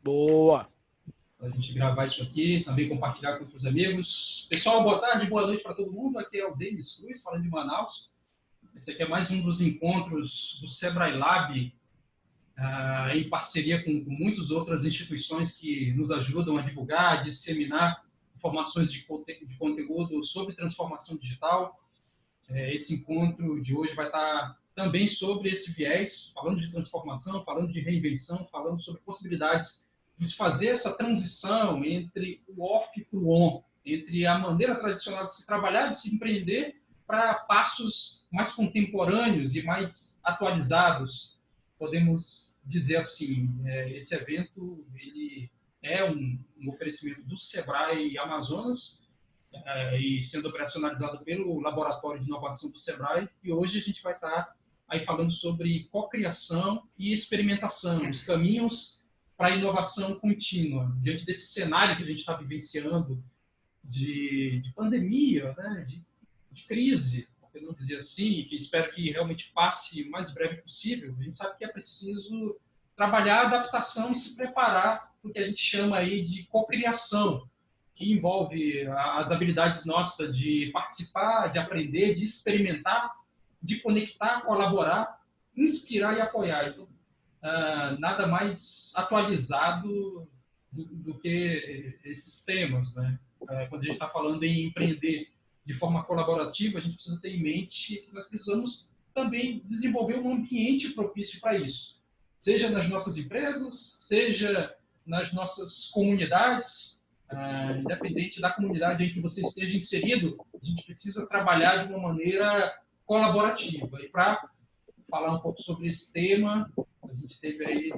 Boa! Para a gente gravar isso aqui, também compartilhar com outros amigos. Pessoal, boa tarde, boa noite para todo mundo. Aqui é o Denis Cruz, falando de Manaus. Esse aqui é mais um dos encontros do Sebrae Lab, em parceria com muitas outras instituições que nos ajudam a divulgar, a disseminar informações de conteúdo sobre transformação digital. Esse encontro de hoje vai estar também sobre esse viés, falando de transformação, falando de reinvenção, falando sobre possibilidades de se fazer essa transição entre o off para o on, entre a maneira tradicional de se trabalhar, de se empreender, para passos mais contemporâneos e mais atualizados. Podemos dizer assim, esse evento ele é um oferecimento do Sebrae Amazonas, e sendo operacionalizado pelo Laboratório de Inovação do Sebrae, e hoje a gente vai estar aí falando sobre cocriação e experimentação, os caminhos para a inovação contínua, diante desse cenário que a gente está vivenciando de pandemia, né, de crise, por não dizer assim, que espero que realmente passe o mais breve possível. A gente sabe que é preciso trabalhar a adaptação e se preparar para o que a gente chama aí de cocriação, que envolve as habilidades nossas de participar, de aprender, de experimentar, de conectar, colaborar, inspirar e apoiar. Então, nada mais atualizado do que esses temas, né? Quando a gente está falando em empreender de forma colaborativa, a gente precisa ter em mente que nós precisamos também desenvolver um ambiente propício para isso, seja nas nossas empresas, seja nas nossas comunidades, independente da comunidade em que você esteja inserido, a gente precisa trabalhar de uma maneira colaborativa. E para falar um pouco sobre esse tema, a gente teve aí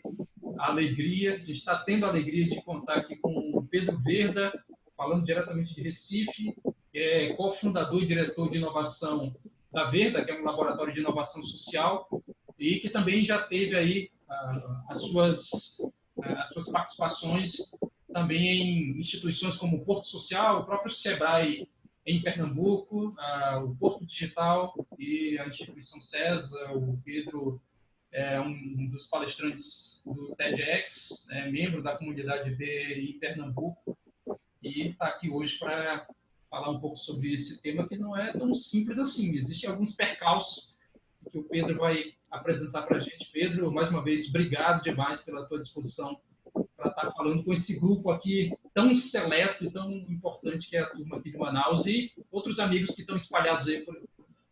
a alegria, a gente está tendo a alegria de contar aqui com o Pedro Verda, falando diretamente de Recife, que é cofundador e diretor de inovação da Verda, que é um laboratório de inovação social, e que também já teve aí as suas participações também em instituições como o Porto Social, o próprio Sebrae em Pernambuco, o Porto Digital e a instituição CESA. O Pedro é um dos palestrantes do TEDx, membro da comunidade B em Pernambuco, e está aqui hoje para falar um pouco sobre esse tema que não é tão simples assim. Existem alguns percalços que o Pedro vai apresentar para a gente. Pedro, mais uma vez, obrigado demais pela tua disposição para estar falando com esse grupo aqui tão seleto e tão importante que é a turma aqui de Manaus e outros amigos que estão espalhados aí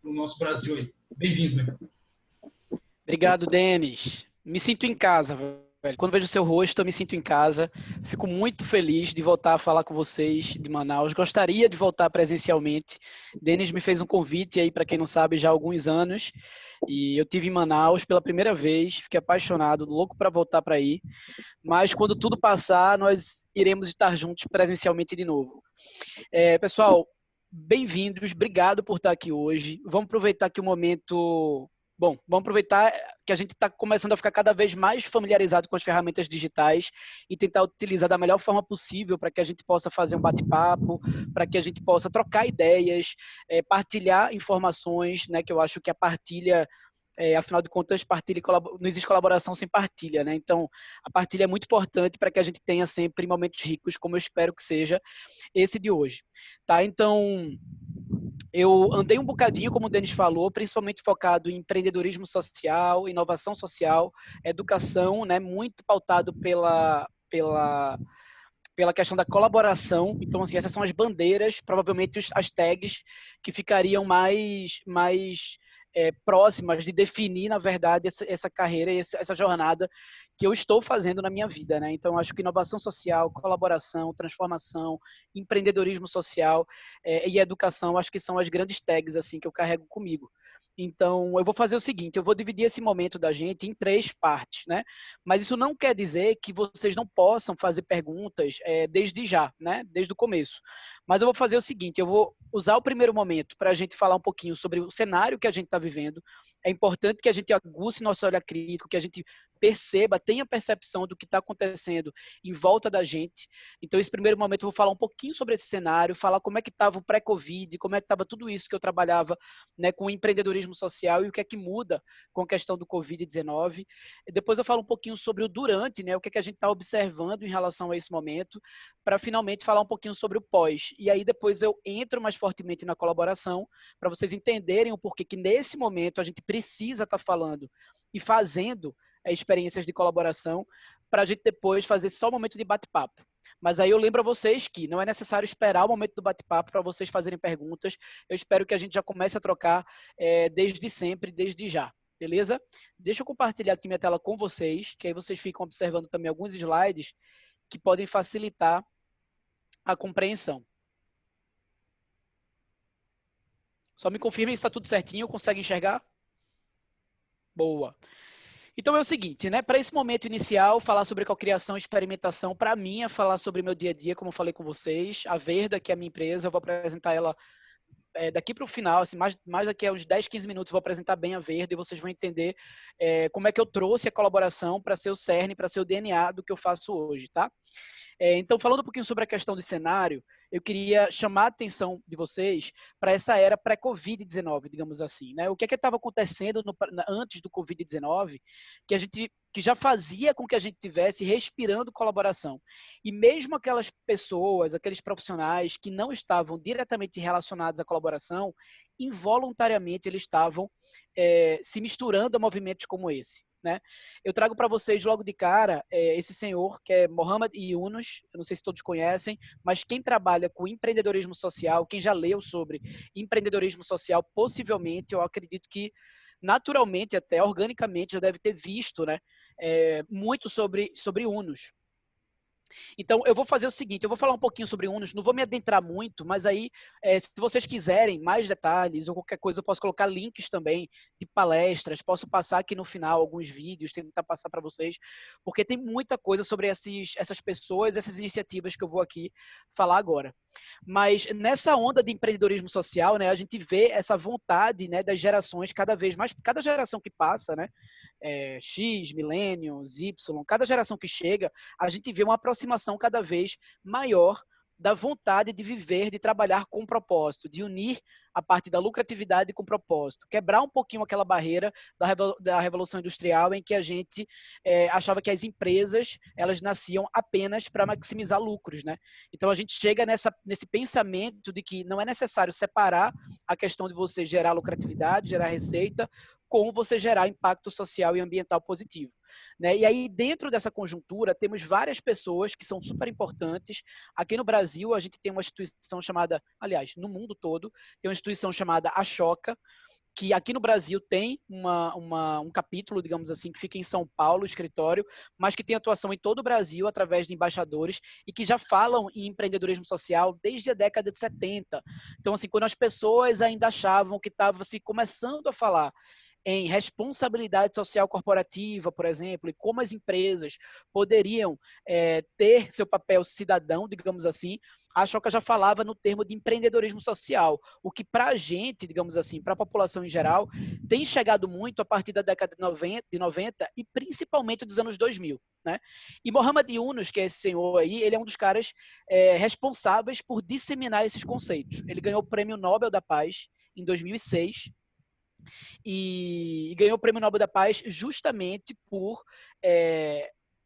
no nosso Brasil aí. Bem-vindo, meu. Obrigado, Denis. Me sinto em casa, velho. Quando vejo o seu rosto, eu me sinto em casa. Fico muito feliz de voltar a falar com vocês de Manaus. Gostaria de voltar presencialmente. Denis me fez um convite aí, para quem não sabe, já há alguns anos. E eu tive em Manaus pela primeira vez. Fiquei apaixonado, louco para voltar para aí. Mas quando tudo passar, nós iremos estar juntos presencialmente de novo. Pessoal, bem-vindos. Obrigado por estar aqui hoje. Vamos aproveitar aqui o momento... Bom, vamos aproveitar que a gente está começando a ficar cada vez mais familiarizado com as ferramentas digitais e tentar utilizar da melhor forma possível para que a gente possa fazer um bate-papo, para que a gente possa trocar ideias, partilhar informações, né, que eu acho que a partilha, afinal de contas, não existe colaboração sem partilha, né? Então, a partilha é muito importante para que a gente tenha sempre momentos ricos, como eu espero que seja esse de hoje. Tá? Então... eu andei um bocadinho, como o Denis falou, principalmente focado em empreendedorismo social, inovação social, educação, né, muito pautado pela questão da colaboração. Então, assim, essas são as bandeiras, provavelmente as tags que ficariam mais próximas de definir, na verdade, essa carreira, essa jornada que eu estou fazendo na minha vida, né? Então, acho que inovação social, colaboração, transformação, empreendedorismo social e educação, acho que são as grandes tags assim que eu carrego comigo. Então, eu vou fazer o seguinte, eu vou dividir esse momento da gente em 3 partes, né? Mas isso não quer dizer que vocês não possam fazer perguntas desde já, né? Desde o começo. Mas eu vou fazer o seguinte, eu vou usar o primeiro momento para a gente falar um pouquinho sobre o cenário que a gente está vivendo. É importante que a gente aguce nosso olhar crítico, que a gente perceba, tenha percepção do que está acontecendo em volta da gente. Então, esse primeiro momento eu vou falar um pouquinho sobre esse cenário, falar como é que estava o pré-Covid, como é que estava tudo isso que eu trabalhava, né, com o empreendedorismo social e o que é que muda com a questão do Covid-19. Depois eu falo um pouquinho sobre o durante, né, o que é que a gente está observando em relação a esse momento, para finalmente falar um pouquinho sobre o pós. E aí depois eu entro mais fortemente na colaboração, para vocês entenderem o porquê que nesse momento a gente precisa estar falando e fazendo experiências de colaboração, para a gente depois fazer só um momento de bate-papo. Mas aí eu lembro a vocês que não é necessário esperar o momento do bate-papo para vocês fazerem perguntas. Eu espero que a gente já comece a trocar desde sempre, desde já. Beleza? Deixa eu compartilhar aqui minha tela com vocês, que aí vocês ficam observando também alguns slides que podem facilitar a compreensão. Só me confirmem se está tudo certinho, consegue enxergar? Boa. Então é o seguinte, né? Para esse momento inicial, falar sobre cocriação e experimentação, para mim é falar sobre meu dia a dia, como eu falei com vocês. A Verda, que é a minha empresa, eu vou apresentar ela daqui para o final, assim, mais daqui a uns 10, 15 minutos, eu vou apresentar bem a Verda e vocês vão entender como é que eu trouxe a colaboração para ser o cerne, para ser o DNA do que eu faço hoje, tá? Então, falando um pouquinho sobre a questão de cenário, eu queria chamar a atenção de vocês para essa era pré-Covid-19, digamos assim, né? O que é que estava acontecendo antes do Covid-19, que já fazia com que a gente tivesse respirando colaboração. E mesmo aquelas pessoas, aqueles profissionais que não estavam diretamente relacionados à colaboração, involuntariamente eles estavam se misturando a movimentos como esse. Né? Eu trago para vocês logo de cara esse senhor, que é Mohamed Yunus, eu não sei se todos conhecem, mas quem trabalha com empreendedorismo social, quem já leu sobre empreendedorismo social, possivelmente, eu acredito que naturalmente, até organicamente, já deve ter visto, né, muito sobre Yunus. Então, eu vou fazer o seguinte, eu vou falar um pouquinho sobre Unos, não vou me adentrar muito, mas aí, se vocês quiserem mais detalhes ou qualquer coisa, eu posso colocar links também de palestras, posso passar aqui no final alguns vídeos, tentar passar para vocês, porque tem muita coisa sobre essas pessoas, essas iniciativas que eu vou aqui falar agora. Mas nessa onda de empreendedorismo social, né, a gente vê essa vontade, né, das gerações cada vez mais, cada geração que passa, né, X, Millennials, Y, cada geração que chega, a gente vê uma aproximação cada vez maior da vontade de viver, de trabalhar com propósito, de unir a parte da lucratividade com propósito, quebrar um pouquinho aquela barreira da Revolução Industrial em que a gente achava que as empresas elas nasciam apenas para maximizar lucros, né? Então a gente chega nesse pensamento de que não é necessário separar a questão de você gerar lucratividade, gerar receita, com você gerar impacto social e ambiental positivo. Né? E aí, dentro dessa conjuntura, temos várias pessoas que são super importantes. Aqui no Brasil, a gente tem uma instituição chamada, aliás, no mundo todo, tem uma instituição chamada Ashoka, que aqui no Brasil tem um capítulo, digamos assim, que fica em São Paulo, escritório, mas que tem atuação em todo o Brasil através de embaixadores e que já falam em empreendedorismo social desde a década de 70. Então, assim, quando as pessoas ainda achavam que estava se começando a falar em responsabilidade social corporativa, por exemplo, e como as empresas poderiam ter seu papel cidadão, digamos assim, a Ashoka já falava no termo de empreendedorismo social, o que para a gente, digamos assim, para a população em geral, tem chegado muito a partir da década de 90 e principalmente dos anos 2000. Né? E Mohamed Yunus, que é esse senhor aí, ele é um dos caras responsáveis por disseminar esses conceitos. Ele ganhou o Prêmio Nobel da Paz em 2006, e ganhou o Prêmio Nobel da Paz justamente por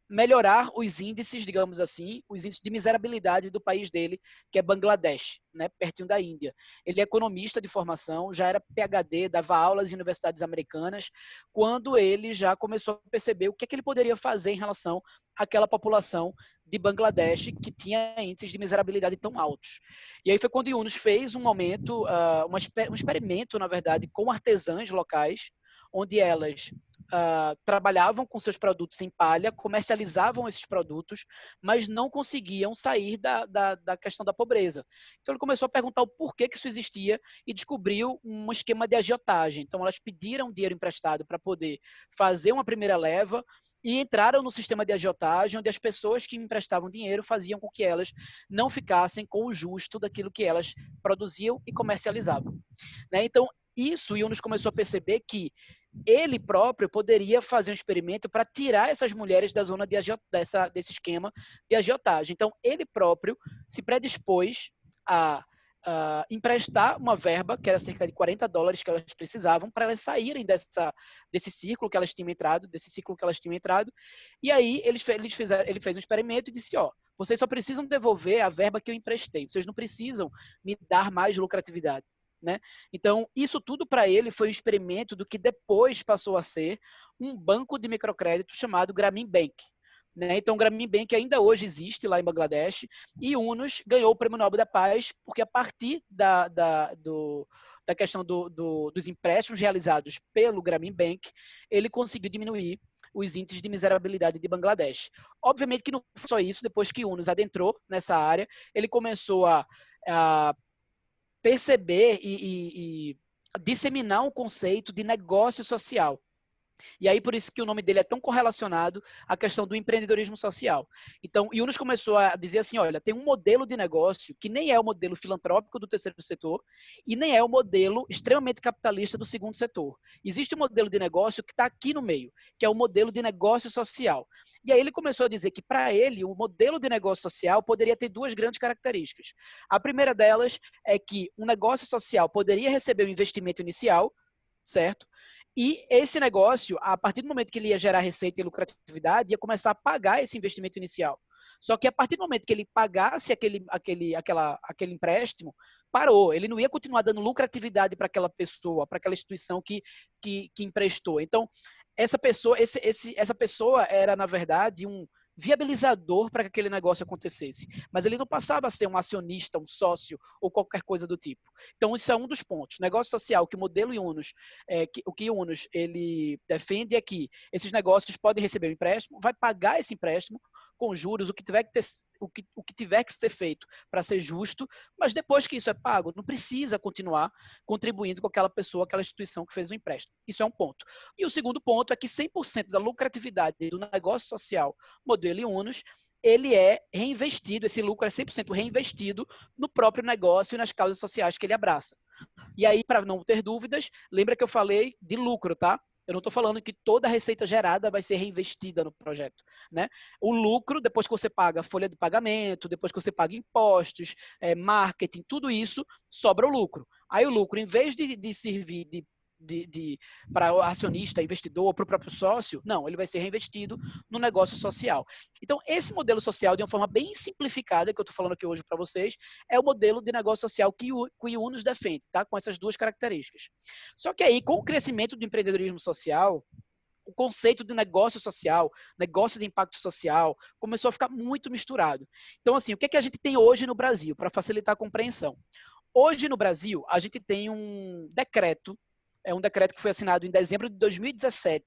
melhorar os índices, digamos assim, os índices de miserabilidade do país dele, que é Bangladesh, né, pertinho da Índia. Ele é economista de formação, já era PhD, dava aulas em universidades americanas, quando ele já começou a perceber o que é que ele poderia fazer em relação àquela população de Bangladesh que tinha índices de miserabilidade tão altos. E aí foi quando Yunus fez um momento, um experimento, na verdade, com artesãs locais, onde elas trabalhavam com seus produtos em palha, comercializavam esses produtos, mas não conseguiam sair da questão da pobreza. Então ele começou a perguntar o porquê que isso existia e descobriu um esquema de agiotagem. Então elas pediram dinheiro emprestado para poder fazer uma primeira leva, e entraram no sistema de agiotagem, onde as pessoas que emprestavam dinheiro faziam com que elas não ficassem com o justo daquilo que elas produziam e comercializavam. Né? Então, isso, Yunus começou a perceber que ele próprio poderia fazer um experimento para tirar essas mulheres da zona de desse esquema de agiotagem. Então, ele próprio se predispôs a emprestar uma verba, que era cerca de $40 que elas precisavam, para elas saírem desse círculo que elas tinham entrado, e aí ele fez um experimento e disse, vocês só precisam devolver a verba que eu emprestei, vocês não precisam me dar mais lucratividade. Né? Então, isso tudo para ele foi um experimento do que depois passou a ser um banco de microcrédito chamado Grameen Bank. Né? Então, o Grameen Bank ainda hoje existe lá em Bangladesh e Yunus ganhou o Prêmio Nobel da Paz porque a partir da questão dos empréstimos realizados pelo Grameen Bank, ele conseguiu diminuir os índices de miserabilidade de Bangladesh. Obviamente que não foi só isso, depois que Yunus adentrou nessa área, ele começou a perceber e disseminar um conceito de negócio social. E aí, por isso que o nome dele é tão correlacionado à questão do empreendedorismo social. Então, Yunus começou a dizer assim, olha, tem um modelo de negócio que nem é o modelo filantrópico do terceiro setor e nem é o modelo extremamente capitalista do segundo setor. Existe um modelo de negócio que está aqui no meio, que é o modelo de negócio social. E aí ele começou a dizer que, para ele, o modelo de negócio social poderia ter duas grandes características. A primeira delas é que um negócio social poderia receber um investimento inicial, certo? E esse negócio, a partir do momento que ele ia gerar receita e lucratividade, ia começar a pagar esse investimento inicial. Só que a partir do momento que ele pagasse aquele empréstimo, parou. Ele não ia continuar dando lucratividade para aquela pessoa, para aquela instituição que emprestou. Então, essa pessoa era, na verdade, um viabilizador para que aquele negócio acontecesse. Mas ele não passava a ser um acionista, um sócio ou qualquer coisa do tipo. Então, isso é um dos pontos. Negócio social, que o modelo Yunus, o que Yunus ele defende é que esses negócios podem receber um empréstimo, vai pagar esse empréstimo com juros, o que tiver que ser feito para ser justo, mas depois que isso é pago, não precisa continuar contribuindo com aquela pessoa, aquela instituição que fez o empréstimo. Isso é um ponto. E o segundo ponto é que 100% da lucratividade do negócio social modelo Yunus, ele é reinvestido, esse lucro é 100% reinvestido no próprio negócio e nas causas sociais que ele abraça. E aí, para não ter dúvidas, lembra que eu falei de lucro, tá? Eu não estou falando que toda a receita gerada vai ser reinvestida no projeto. Né? O lucro, depois que você paga folha de pagamento, depois que você paga impostos, marketing, tudo isso, sobra o lucro. Aí o lucro, em vez de servir para o acionista, investidor, para o próprio sócio, não, ele vai ser reinvestido no negócio social. Então, esse modelo social, de uma forma bem simplificada, que eu estou falando aqui hoje para vocês, é o modelo de negócio social que o Yunus defende, tá? Com essas duas características. Só que aí, com o crescimento do empreendedorismo social, o conceito de negócio social, negócio de impacto social, começou a ficar muito misturado. Então, assim, o que a gente tem hoje no Brasil, para facilitar a compreensão? Hoje, no Brasil, a gente tem um decreto que foi assinado em dezembro de 2017,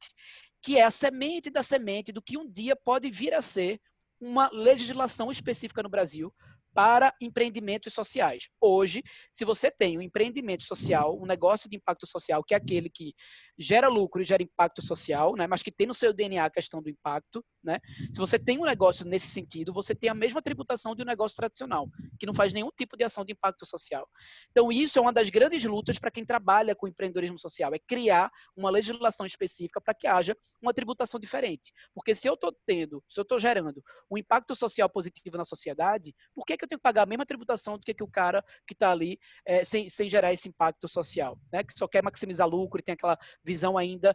que é a semente da semente do que um dia pode vir a ser uma legislação específica no Brasil para empreendimentos sociais. Hoje, se você tem um empreendimento social, um negócio de impacto social, que é aquele que gera lucro e gera impacto social, né, mas que tem no seu DNA a questão do impacto, né? Se você tem um negócio nesse sentido, você tem a mesma tributação de um negócio tradicional, que não faz nenhum tipo de ação de impacto social. Então, isso é uma das grandes lutas para quem trabalha com empreendedorismo social, é criar uma legislação específica para que haja uma tributação diferente. Porque se eu estou gerando um impacto social positivo na sociedade, por que eu tenho que pagar a mesma tributação do que o cara que está ali sem gerar esse impacto social, né? Que só quer maximizar lucro e tem aquela visão ainda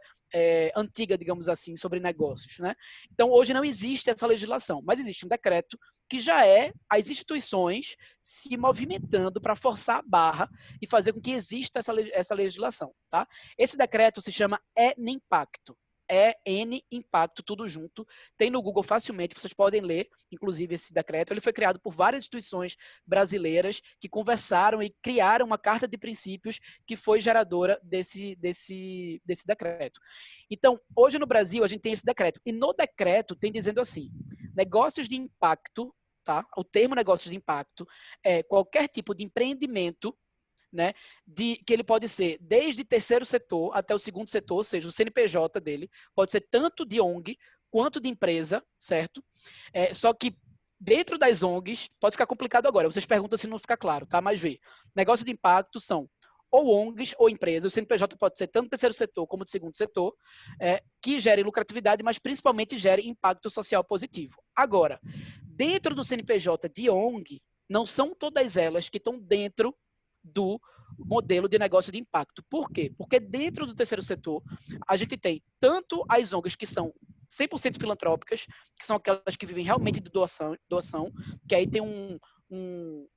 antiga, digamos assim, sobre negócios, né? Então, hoje não existe essa legislação, mas existe um decreto que já é as instituições se movimentando para forçar a barra e fazer com que exista essa legislação, tá? Esse decreto se chama ENImpacto. Impacto, tudo junto. Tem no Google facilmente, vocês podem ler, inclusive, esse decreto. Ele foi criado por várias instituições brasileiras que conversaram e criaram uma carta de princípios que foi geradora desse decreto. Então, hoje no Brasil, a gente tem esse decreto. E no decreto tem dizendo assim, negócios de impacto, tá? O termo negócios de impacto é qualquer tipo de empreendimento, né, que ele pode ser desde terceiro setor até o segundo setor, ou seja, o CNPJ dele pode ser tanto de ONG quanto de empresa, certo? Só que dentro das ONGs, pode ficar complicado agora, vocês perguntam se não fica claro, tá? Mas vê, negócio de impacto são ou ONGs ou empresas, o CNPJ pode ser tanto do terceiro setor como do segundo setor, que gerem lucratividade, mas principalmente gerem impacto social positivo. Agora, dentro do CNPJ de ONG, não são todas elas que estão dentro do modelo de negócio de impacto. Por quê? Porque dentro do terceiro setor, a gente tem tanto as ONGs que são 100% filantrópicas, que são aquelas que vivem realmente de doação, que aí tem um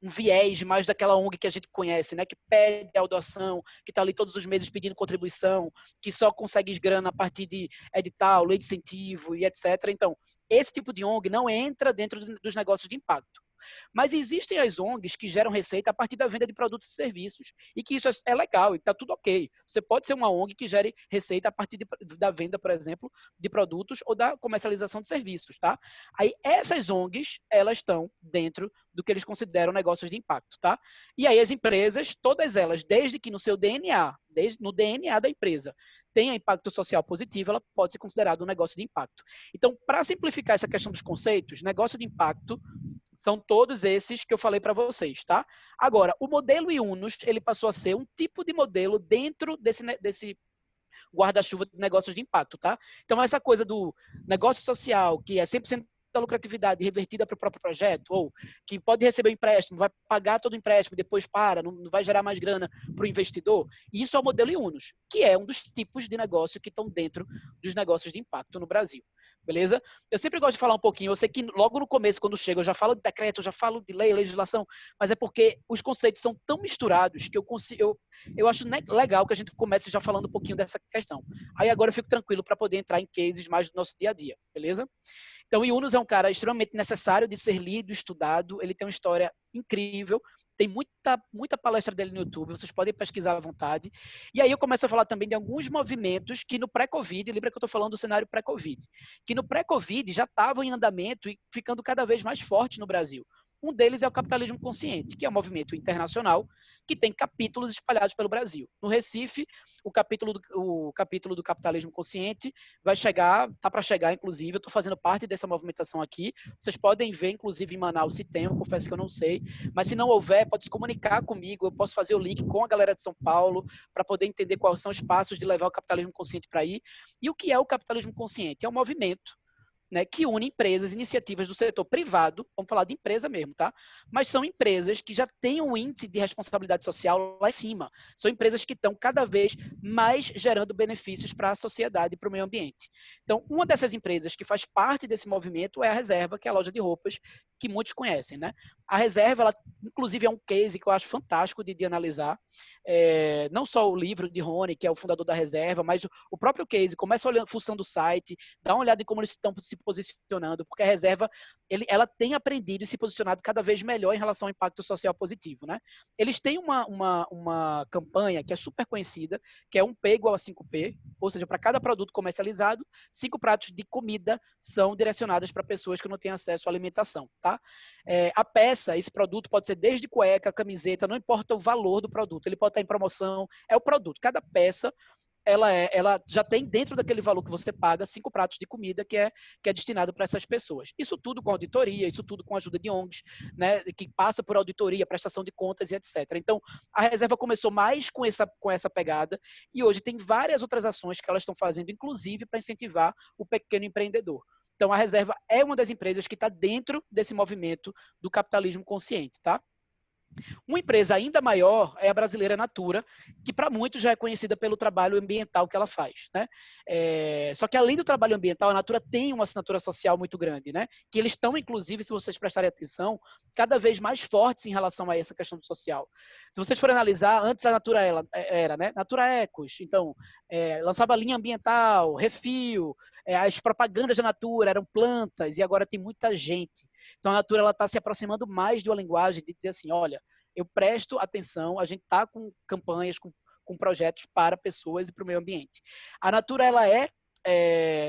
viés mais daquela ONG que a gente conhece, né? Que pede a doação, que está ali todos os meses pedindo contribuição, que só consegue grana a partir de edital, lei de incentivo e etc. Então, esse tipo de ONG não entra dentro dos negócios de impacto. Mas existem as ONGs que geram receita a partir da venda de produtos e serviços, e que isso é legal, e está tudo ok. Você pode ser uma ONG que gere receita a partir da venda, por exemplo, de produtos ou da comercialização de serviços, tá? Aí essas ONGs, elas estão dentro do que eles consideram negócios de impacto, tá? E aí as empresas, todas elas, desde que no seu DNA, no DNA da empresa, tenha impacto social positivo, ela pode ser considerada um negócio de impacto. Então, para simplificar essa questão dos conceitos, negócio de impacto são todos esses que eu falei para vocês, tá? Agora, o modelo IUNOS, ele passou a ser um tipo de modelo dentro desse guarda-chuva de negócios de impacto, tá? Então, essa coisa do negócio social, que é 100% da lucratividade revertida para o próprio projeto, ou que pode receber um empréstimo, vai pagar todo o empréstimo, depois não vai gerar mais grana para o investidor, isso é o modelo IUNOS, que é um dos tipos de negócio que estão dentro dos negócios de impacto no Brasil. Beleza? Eu sempre gosto de falar um pouquinho, eu sei que logo no começo, quando chega, eu já falo de decreto, eu já falo de lei, legislação, mas é porque os conceitos são tão misturados que eu acho legal que a gente comece já falando um pouquinho dessa questão. Aí agora eu fico tranquilo para poder entrar em cases mais do nosso dia a dia, beleza? Então, o IUNOS é um cara extremamente necessário de ser lido, estudado, ele tem uma história incrível, tem muita palestra dele no YouTube, vocês podem pesquisar à vontade. E aí eu começo a falar também de alguns movimentos que no pré-Covid, lembra que eu estou falando do cenário pré-Covid, que no pré-Covid já estavam em andamento e ficando cada vez mais forte no Brasil. Um deles é o capitalismo consciente, que é um movimento internacional que tem capítulos espalhados pelo Brasil. No Recife, o capítulo do capitalismo consciente tá para chegar, inclusive, eu estou fazendo parte dessa movimentação aqui. Vocês podem ver, inclusive, em Manaus se tem, eu confesso que eu não sei, mas se não houver, pode se comunicar comigo, eu posso fazer o link com a galera de São Paulo para poder entender quais são os passos de levar o capitalismo consciente para aí. E o que é o capitalismo consciente? É um movimento, né, que une empresas, iniciativas do setor privado, vamos falar de empresa mesmo, tá? Mas são empresas que já têm um índice de responsabilidade social lá em cima. São empresas que estão cada vez mais gerando benefícios para a sociedade e para o meio ambiente. Então, uma dessas empresas que faz parte desse movimento é a Reserva, que é a loja de roupas que muitos conhecem, né? A Reserva, ela, inclusive, é um case que eu acho fantástico de analisar. Não só o livro de Rony, que é o fundador da Reserva, mas o próprio case. Começa olhando, fuçando o site, dá uma olhada em como eles estão se posicionando, porque a Reserva, ela tem aprendido e se posicionado cada vez melhor em relação ao impacto social positivo, né? Eles têm uma campanha que é super conhecida, que é 1P igual a 5P, ou seja, para cada produto comercializado, 5 pratos de comida são direcionados para pessoas que não têm acesso à alimentação, tá? A peça, esse produto pode ser desde cueca, camiseta, não importa o valor do produto, ele pode estar em promoção, é o produto. Cada peça ela já tem dentro daquele valor que você paga 5 pratos de comida que é destinado para essas pessoas. Isso tudo com auditoria, isso tudo com ajuda de ONGs, né, que passa por auditoria, prestação de contas e etc. Então, a Reserva começou mais com essa pegada e hoje tem várias outras ações que elas estão fazendo, inclusive para incentivar o pequeno empreendedor. Então, a Reserva é uma das empresas que está dentro desse movimento do capitalismo consciente, tá? Uma empresa ainda maior é a brasileira Natura, que para muitos já é conhecida pelo trabalho ambiental que ela faz, né? Só que além do trabalho ambiental, a Natura tem uma assinatura social muito grande, né? Que eles estão, inclusive, se vocês prestarem atenção, cada vez mais fortes em relação a essa questão do social. Se vocês forem analisar, antes a Natura era, né? Natura Ecos, então, lançava linha ambiental, refil, as propagandas da Natura eram plantas, e agora tem muita gente. Então, a Natura está se aproximando mais de uma linguagem de dizer assim, olha, eu presto atenção, a gente está com campanhas, com projetos para pessoas e para o meio ambiente. A Natura ela é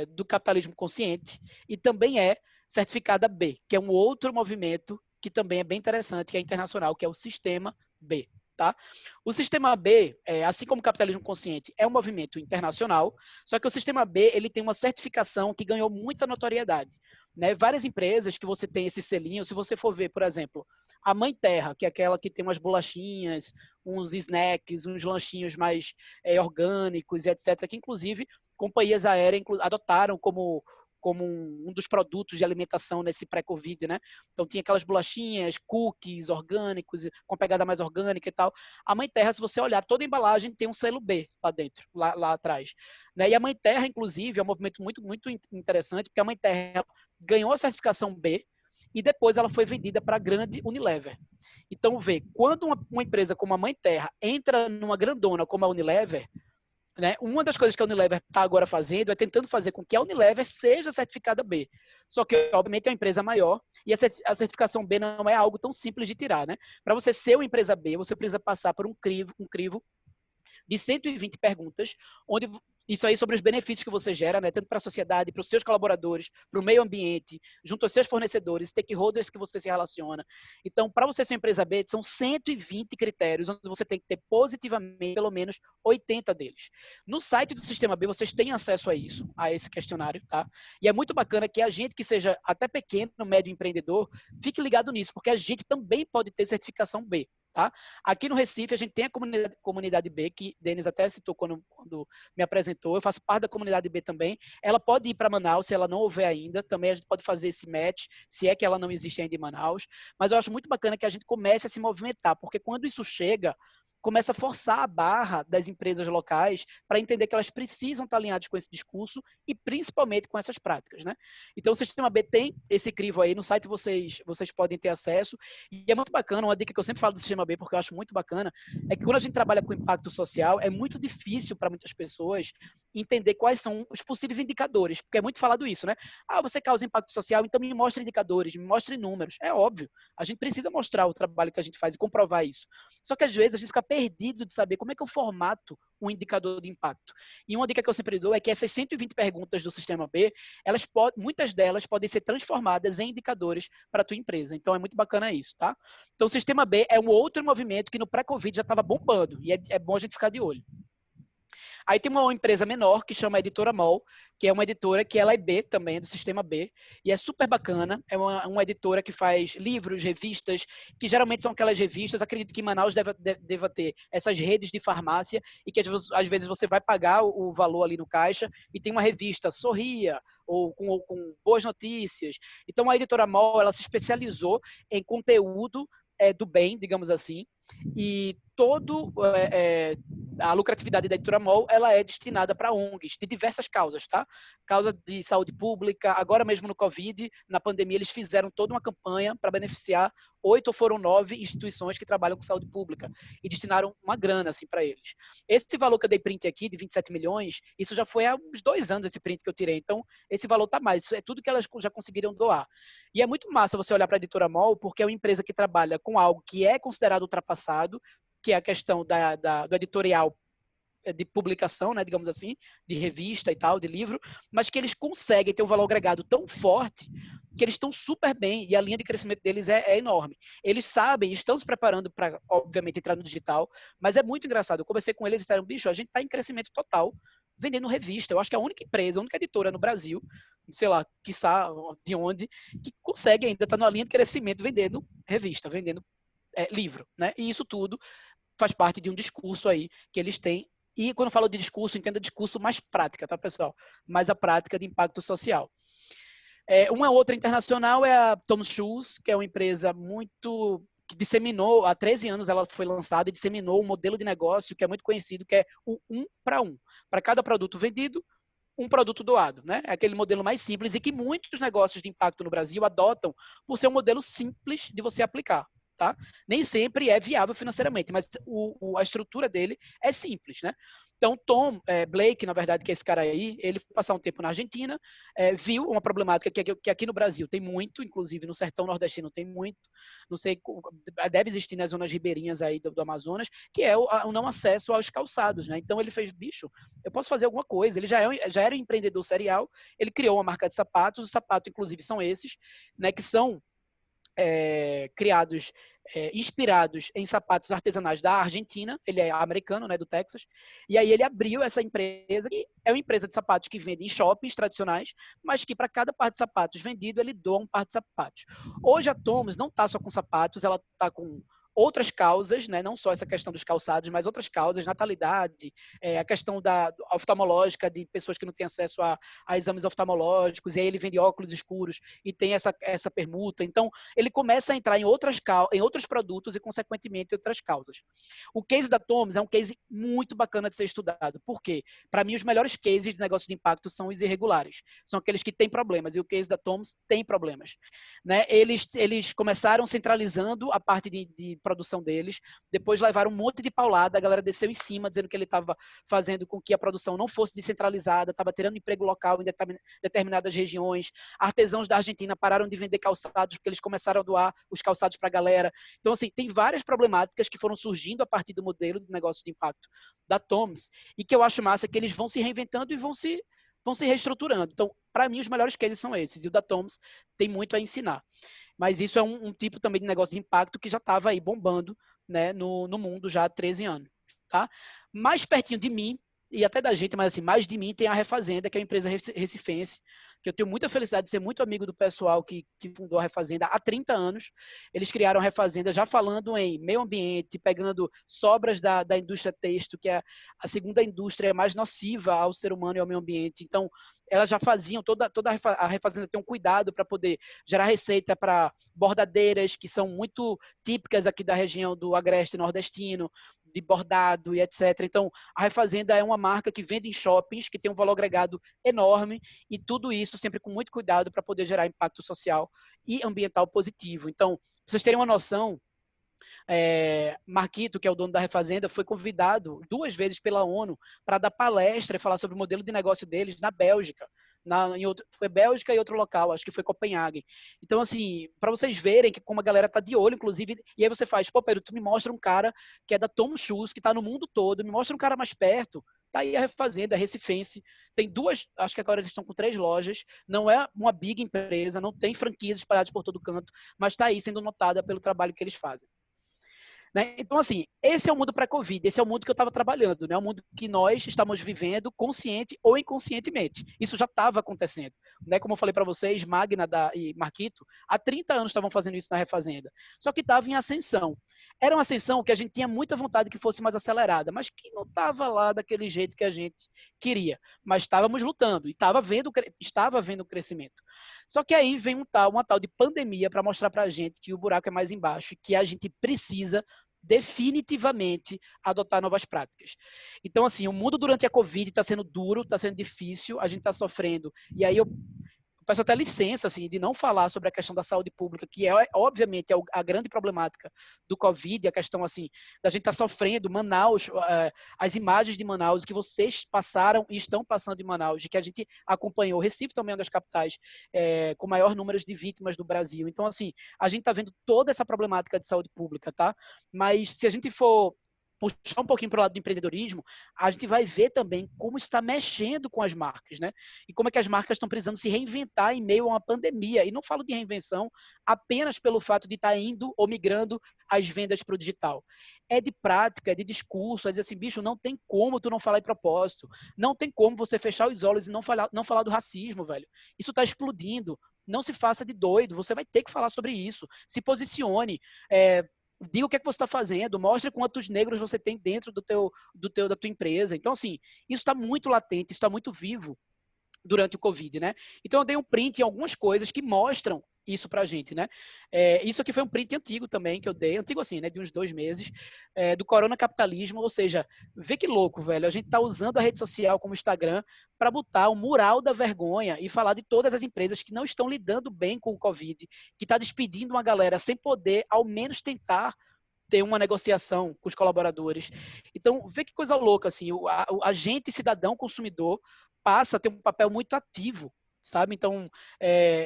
do capitalismo consciente e também é certificada B, que é um outro movimento que também é bem interessante, que é internacional, que é o Sistema B. tá? O Sistema B, assim como o capitalismo consciente, é um movimento internacional, só que o Sistema B ele tem uma certificação que ganhou muita notoriedade. Né? Várias empresas que você tem esse selinho, se você for ver, por exemplo, a Mãe Terra, que é aquela que tem umas bolachinhas, uns snacks, uns lanchinhos mais orgânicos, etc., que inclusive companhias aéreas adotaram como um dos produtos de alimentação nesse pré-Covid, né? Então tinha aquelas bolachinhas, cookies orgânicos, com pegada mais orgânica e tal. A Mãe Terra, se você olhar, toda a embalagem tem um selo B lá dentro, lá atrás. Né? E a Mãe Terra, inclusive, é um movimento muito, muito interessante, porque a Mãe Terra ganhou a certificação B e depois ela foi vendida para a grande Unilever. Então, vê, quando uma empresa como a Mãe Terra entra numa grandona como a Unilever, né? Uma das coisas que a Unilever está agora fazendo é tentando fazer com que a Unilever seja certificada B. Só que, obviamente, é uma empresa maior e a certificação B não é algo tão simples de tirar. Né? Para você ser uma empresa B, você precisa passar por um crivo de 120 perguntas, onde isso aí sobre os benefícios que você gera, né, tanto para a sociedade, para os seus colaboradores, para o meio ambiente, junto aos seus fornecedores, stakeholders que você se relaciona. Então, para você ser uma empresa B, são 120 critérios, onde você tem que ter positivamente pelo menos 80 deles. No site do Sistema B, vocês têm acesso a isso, a esse questionário, tá? E é muito bacana que a gente que seja até pequeno, médio empreendedor, fique ligado nisso, porque a gente também pode ter certificação B. Tá? Aqui no Recife, a gente tem a comunidade B, que Denis até citou quando me apresentou. Eu faço parte da comunidade B também. Ela pode ir para Manaus, se ela não houver ainda. Também a gente pode fazer esse match, se é que ela não existe ainda em Manaus. Mas eu acho muito bacana que a gente comece a se movimentar, porque quando isso chega, começa a forçar a barra das empresas locais para entender que elas precisam estar alinhadas com esse discurso e principalmente com essas práticas, né? Então o Sistema B tem esse crivo aí, no site vocês podem ter acesso, e é muito bacana, uma dica que eu sempre falo do Sistema B, porque eu acho muito bacana, é que quando a gente trabalha com impacto social, é muito difícil para muitas pessoas entender quais são os possíveis indicadores, porque é muito falado isso, né? Ah, você causa impacto social, então me mostre indicadores, me mostre números. É óbvio, a gente precisa mostrar o trabalho que a gente faz e comprovar isso. Só que às vezes a gente fica perdido de saber como é que eu formato um indicador de impacto. E uma dica que eu sempre dou é que essas 120 perguntas do Sistema B, muitas delas podem ser transformadas em indicadores para a tua empresa. Então é muito bacana isso, tá? Então o Sistema B é um outro movimento que no pré-Covid já estava bombando e é bom a gente ficar de olho. Aí tem uma empresa menor que chama Editora MOL, que é uma editora que ela é B também, do Sistema B, e é super bacana. É uma editora que faz livros, revistas, que geralmente são aquelas revistas, acredito que em Manaus deva ter essas redes de farmácia, e que às vezes você vai pagar o valor ali no caixa, e tem uma revista Sorria, ou com boas notícias. Então a Editora MOL, ela se especializou em conteúdo do bem, digamos assim, e a lucratividade da Editora MOL, ela é destinada para ONGs de diversas causas, tá? Causa de saúde pública, agora mesmo no Covid, na pandemia, eles fizeram toda uma campanha para beneficiar 8 ou foram 9 instituições que trabalham com saúde pública e destinaram uma grana assim para eles. Esse valor que eu dei print aqui, de 27 milhões, isso já foi há uns 2 anos esse print que eu tirei, então esse valor tá mais, isso é tudo que elas já conseguiram doar. E é muito massa você olhar para a Editora MOL, porque é uma empresa que trabalha com algo que é considerado ultrapassado, que é a questão do editorial de publicação, né, digamos assim, de revista e tal, de livro, mas que eles conseguem ter um valor agregado tão forte que eles estão super bem e a linha de crescimento deles é enorme. Eles sabem, estão se preparando para, obviamente, entrar no digital, mas é muito engraçado. Eu conversei com eles e disseram, bicho, a gente está em crescimento total vendendo revista. Eu acho que é a única empresa, a única editora no Brasil, sei lá, quiçá de onde, que consegue ainda estar na linha de crescimento vendendo revista, vendendo livro, né? E isso tudo faz parte de um discurso aí que eles têm. E quando eu falo de discurso, entenda discurso mais prática, tá, pessoal? Mais a prática de impacto social. Uma outra internacional é a Tom Shoes, que é uma empresa que disseminou, há 13 anos ela foi lançada e disseminou um modelo de negócio que é muito conhecido, que é o 1 para 1. Para cada produto vendido, um produto doado, né? É aquele modelo mais simples e que muitos negócios de impacto no Brasil adotam por ser um modelo simples de você aplicar. Tá? Nem sempre é viável financeiramente, mas a estrutura dele é simples, né? Então, Tom Blake, na verdade, que é esse cara aí, ele foi passar um tempo na Argentina, viu uma problemática que aqui no Brasil tem muito, inclusive no sertão nordestino tem muito, não sei, deve existir nas zonas ribeirinhas aí do Amazonas, que é o não acesso aos calçados, né? Então, ele fez, bicho, eu posso fazer alguma coisa. Ele já era um empreendedor serial, ele criou uma marca de sapatos, os sapatos, inclusive, são esses, né, que são criados inspirados em sapatos artesanais da Argentina. Ele é americano, né, do Texas. E aí ele abriu essa empresa, que é uma empresa de sapatos que vende em shoppings tradicionais, mas que para cada par de sapatos vendido, ele doa um par de sapatos. Hoje a Thomas não está só com sapatos, ela está com outras causas, né? Não só essa questão dos calçados, mas outras causas, natalidade, a questão da oftalmológica, de pessoas que não têm acesso a exames oftalmológicos, e aí ele vende óculos escuros e tem essa permuta. Então, ele começa a entrar em outros produtos e, consequentemente, outras causas. O case da Thomas é um case muito bacana de ser estudado. Por quê? Para mim, os melhores cases de negócio de impacto são os irregulares. São aqueles que têm problemas, e o case da Thomas tem problemas. Né? Eles começaram centralizando a parte de produção deles, depois levaram um monte de paulada, a galera desceu em cima, dizendo que ele estava fazendo com que a produção não fosse descentralizada, estava tirando emprego local em determinadas regiões, artesãos da Argentina pararam de vender calçados, porque eles começaram a doar os calçados para a galera. Então, assim, tem várias problemáticas que foram surgindo a partir do modelo de negócio de impacto da Thomas, e que eu acho massa que eles vão se reinventando e vão se reestruturando. Então, para mim, os melhores cases são esses, e o da Thomas tem muito a ensinar. Mas isso é um tipo também de negócio de impacto que já estava aí bombando, né, no mundo já há 13 anos. Tá? Mais pertinho de mim, e até da gente, mas assim, mais de mim, tem a Refazenda, que é uma empresa recifense, que eu tenho muita felicidade de ser muito amigo do pessoal que fundou a Refazenda há 30 anos. Eles criaram a Refazenda já falando em meio ambiente, pegando sobras da indústria têxtil, que é a segunda indústria mais nociva ao ser humano e ao meio ambiente. Então, elas já faziam, toda a Refazenda tem um cuidado para poder gerar receita para bordadeiras, que são muito típicas aqui da região do Agreste Nordestino, de bordado e etc. Então, a Refazenda é uma marca que vende em shoppings, que tem um valor agregado enorme, e tudo isso sempre com muito cuidado para poder gerar impacto social e ambiental positivo. Então, pra vocês terem uma noção, Marquito, que é o dono da Refazenda, foi convidado 2 vezes pela ONU para dar palestra e falar sobre o modelo de negócio deles na Bélgica. Foi Bélgica e outro local, acho que foi Copenhague. Então, assim, para vocês verem que como a galera tá de olho, inclusive, e aí você faz, pô, Pedro, tu me mostra um cara que é da Tom Shoes, que tá no mundo todo, me mostra um cara mais perto. Tá aí a Refazenda, a Recifense, tem 2, acho que agora eles estão com 3 lojas, não é uma big empresa, não tem franquias espalhadas por todo canto, mas tá aí sendo notada pelo trabalho que eles fazem. Né? Então, assim, esse é o mundo pré-Covid, esse é o mundo que eu estava trabalhando, né? O mundo que nós estamos vivendo consciente ou inconscientemente. Isso já estava acontecendo. Né? Como eu falei para vocês, Magna e Marquito, há 30 anos estavam fazendo isso na Refazenda. Só que estava em ascensão. Era uma ascensão que a gente tinha muita vontade que fosse mais acelerada, mas que não estava lá daquele jeito que a gente queria. Mas estávamos lutando e estava vendo o crescimento. Só que aí vem uma tal de pandemia para mostrar para a gente que o buraco é mais embaixo e que a gente precisa definitivamente adotar novas práticas. Então, assim, o mundo durante a Covid está sendo duro, está sendo difícil, a gente está sofrendo. E aí eu peço até licença, assim, de não falar sobre a questão da saúde pública, que obviamente, a grande problemática do Covid, a questão, assim, da gente estar sofrendo, Manaus, as imagens de Manaus que vocês passaram e estão passando em Manaus, de que a gente acompanhou. Recife também é uma das capitais com maior número de vítimas do Brasil. Então, assim, a gente está vendo toda essa problemática de saúde pública, tá? Mas se a gente for puxar um pouquinho para o lado do empreendedorismo, a gente vai ver também como está mexendo com as marcas, né? E como é que as marcas estão precisando se reinventar em meio a uma pandemia. E não falo de reinvenção apenas pelo fato de estar indo ou migrando as vendas para o digital. É de prática, é de discurso, é dizer assim, bicho, não tem como tu não falar em propósito, não tem como você fechar os olhos e não falar do racismo, velho. Isso está explodindo. Não se faça de doido, você vai ter que falar sobre isso. Se posicione, diga o que é que você está fazendo, mostre quantos negros você tem dentro da tua empresa. Então, assim, isso está muito latente, isso está muito vivo durante o Covid, né? Então, eu dei um print em algumas coisas que mostram isso pra gente, né? Isso aqui foi um print antigo também que eu dei, antigo assim, né? De uns 2 meses, do Corona Capitalismo, ou seja, vê que louco, velho. A gente tá usando a rede social como o Instagram para botar o mural da vergonha e falar de todas as empresas que não estão lidando bem com o Covid, que tá despedindo uma galera sem poder, ao menos tentar ter uma negociação com os colaboradores. Então, vê que coisa louca, assim, o agente cidadão consumidor passa a ter um papel muito ativo, sabe? Então,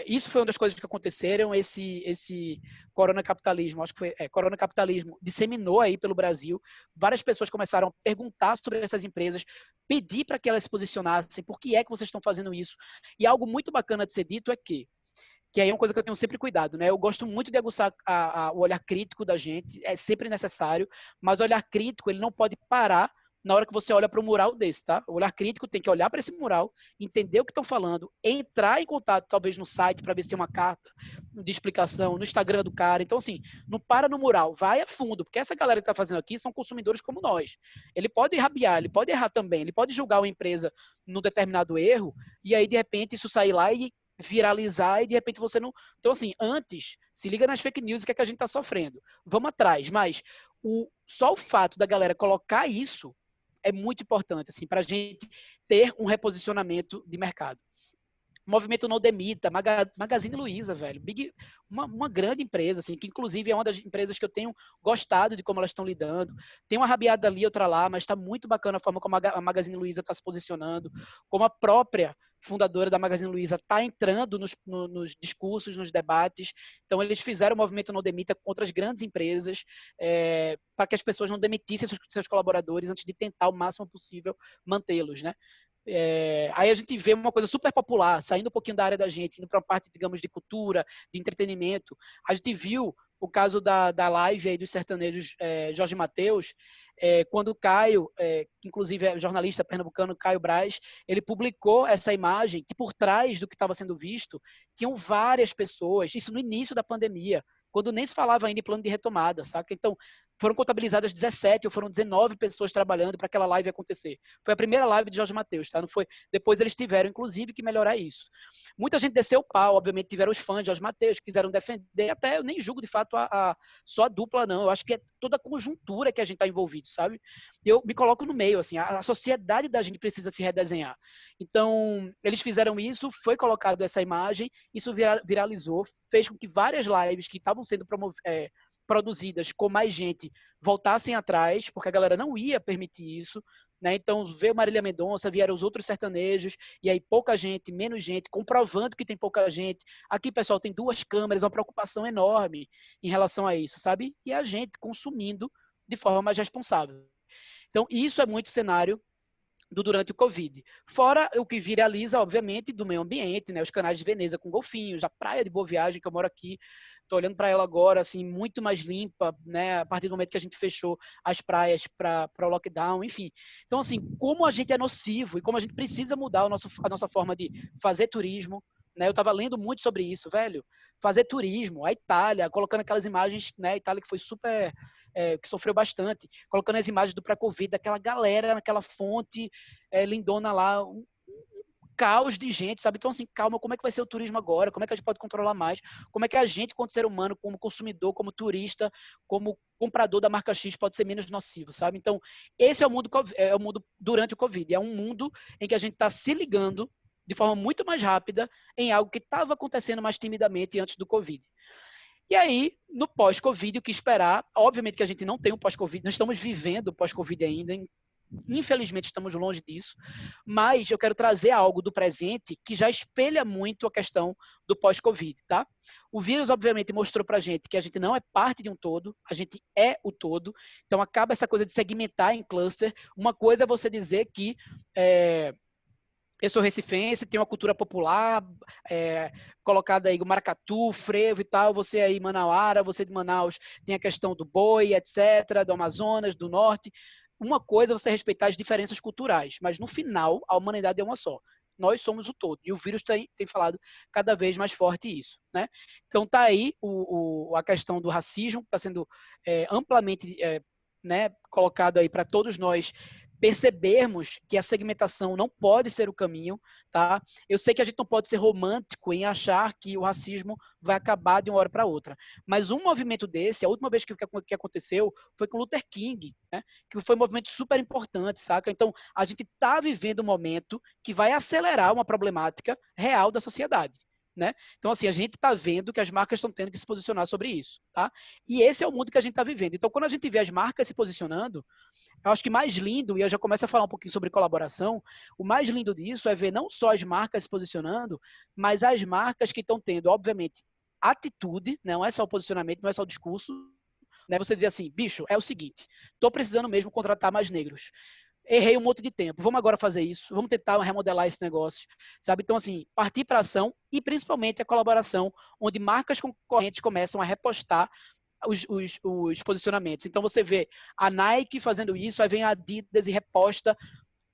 isso foi uma das coisas que aconteceram, esse coronacapitalismo, acho que foi, coronacapitalismo disseminou aí pelo Brasil, várias pessoas começaram a perguntar sobre essas empresas, pedir para que elas se posicionassem, por que é que vocês estão fazendo isso? E algo muito bacana de ser dito é que que aí é uma coisa que eu tenho sempre cuidado, né? Eu gosto muito de aguçar o olhar crítico da gente, é sempre necessário, mas o olhar crítico, ele não pode parar na hora que você olha para um mural desse, tá? O olhar crítico tem que olhar para esse mural, entender o que estão falando, entrar em contato, talvez, no site, para ver se tem uma carta de explicação, no Instagram do cara. Então, assim, não para no mural, vai a fundo, porque essa galera que está fazendo aqui são consumidores como nós. Ele pode rabiar, ele pode errar também, ele pode julgar uma empresa num determinado erro, e aí, de repente, isso sair lá e viralizar e de repente você não. Então, assim, antes, se liga nas fake news, o que é que a gente está sofrendo. Vamos atrás, mas só o fato da galera colocar isso é muito importante, assim, para a gente ter um reposicionamento de mercado. Movimento Não Demita, Magazine Luiza, velho. Uma grande empresa, assim, que inclusive é uma das empresas que eu tenho gostado de como elas estão lidando. Tem uma rabiada ali, outra lá, mas está muito bacana a forma como a Magazine Luiza está se posicionando, como a própria fundadora da Magazine Luiza está entrando nos discursos, nos debates. Então, eles fizeram o movimento Não Demita contra as grandes empresas, para que as pessoas não demitissem seus colaboradores antes de tentar o máximo possível mantê-los, né? Aí a gente vê uma coisa super popular, saindo um pouquinho da área da gente, indo para uma parte, digamos, de cultura, de entretenimento. A gente viu o caso da live aí dos sertanejos Jorge Mateus, quando o Caio, que inclusive é jornalista pernambucano, Caio Braz, ele publicou essa imagem que por trás do que estava sendo visto, tinham várias pessoas, isso no início da pandemia, quando nem se falava ainda em plano de retomada, saca? Então, foram contabilizadas 17 ou foram 19 pessoas trabalhando para aquela live acontecer. Foi a primeira live de Jorge Mateus, tá? Não foi. Depois eles tiveram, inclusive, que melhorar isso. Muita gente desceu o pau, obviamente tiveram os fãs de Jorge Mateus, que quiseram defender, até eu nem julgo de fato só a dupla, não. Eu acho que é toda a conjuntura que a gente está envolvido, sabe? Eu me coloco no meio, assim, a sociedade da gente precisa se redesenhar. Então, eles fizeram isso, foi colocado essa imagem, isso viralizou, fez com que várias lives que estavam sendo produzidas com mais gente voltassem atrás, porque a galera não ia permitir isso, né? Então veio Marília Mendonça, vieram os outros sertanejos, e aí pouca gente, menos gente, comprovando que tem pouca gente. Aqui, pessoal, tem 2 câmeras, uma preocupação enorme em relação a isso, sabe? E a gente consumindo de forma mais responsável. Então, isso é muito cenário durante o Covid. Fora o que viraliza, obviamente, do meio ambiente, né? Os canais de Veneza com golfinhos, a praia de Boa Viagem, que eu moro aqui, estou olhando para ela agora, assim, muito mais limpa, né? A partir do momento que a gente fechou as praias para o lockdown, enfim. Então, assim, como a gente é nocivo e como a gente precisa mudar a nossa forma de fazer turismo, né? Eu estava lendo muito sobre isso, velho. Fazer turismo, a Itália, colocando aquelas imagens, né? A Itália que foi super, que sofreu bastante, colocando as imagens do pré-Covid, daquela galera naquela fonte lindona lá, um caos de gente, sabe? Então, assim, calma, como é que vai ser o turismo agora? Como é que a gente pode controlar mais? Como é que a gente, como ser humano, como consumidor, como turista, como comprador da marca X, pode ser menos nocivo, sabe? Então, esse é o mundo durante o Covid. É um mundo em que a gente está se ligando de forma muito mais rápida em algo que estava acontecendo mais timidamente antes do Covid. E aí, no pós-Covid, o que esperar? Obviamente que a gente não tem um pós-Covid, nós estamos vivendo o pós-Covid ainda, infelizmente estamos longe disso, mas eu quero trazer algo do presente que já espelha muito a questão do pós-Covid, tá? O vírus, obviamente, mostrou pra gente que a gente não é parte de um todo, a gente é o todo, então acaba essa coisa de segmentar em cluster. Uma coisa é você dizer que eu sou recifense, tenho uma cultura popular, colocada aí o maracatu, frevo e tal, você aí manauara, você de Manaus tem a questão do boi, etc., do Amazonas, do Norte. Uma coisa é você respeitar as diferenças culturais, mas no final a humanidade é uma só. Nós somos o todo. E o vírus tem falado cada vez mais forte isso, né? Então tá aí a questão do racismo, que está sendo amplamente né, colocado aí para todos nós percebermos que a segmentação não pode ser o caminho, tá? Eu sei que a gente não pode ser romântico em achar que o racismo vai acabar de uma hora para outra, mas um movimento desse, a última vez que aconteceu foi com Luther King, né? Que foi um movimento super importante, saca? Então, a gente está vivendo um momento que vai acelerar uma problemática real da sociedade. Né? Então, assim, a gente está vendo que as marcas estão tendo que se posicionar sobre isso, tá? E esse é o mundo que a gente está vivendo. Então, quando a gente vê as marcas se posicionando, eu acho que mais lindo, e eu já começo a falar um pouquinho sobre colaboração, o mais lindo disso é ver não só as marcas se posicionando, mas as marcas que estão tendo, obviamente, atitude, não é só o posicionamento, não é só o discurso, né? Você dizer assim, bicho, é o seguinte, estou precisando mesmo contratar mais negros. errei um monte de tempo, vamos agora fazer isso, vamos tentar remodelar esse negócio, sabe? Então, assim, partir para ação e principalmente a colaboração, onde marcas concorrentes começam a repostar os posicionamentos. Então, você vê a Nike fazendo isso, aí vem a Adidas e reposta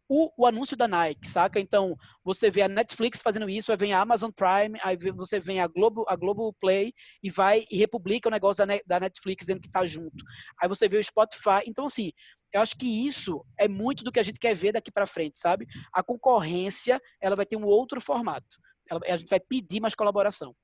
o anúncio da Nike, saca? Então, você vê a Netflix fazendo isso, aí vem a Amazon Prime, aí você vem a Globoplay e vai e republica o negócio da Netflix dizendo que tá junto. Aí você vê o Spotify. Então, assim, eu acho que isso é muito do que a gente quer ver daqui para frente, sabe? A concorrência, ela vai ter um outro formato. A gente vai pedir mais colaboração.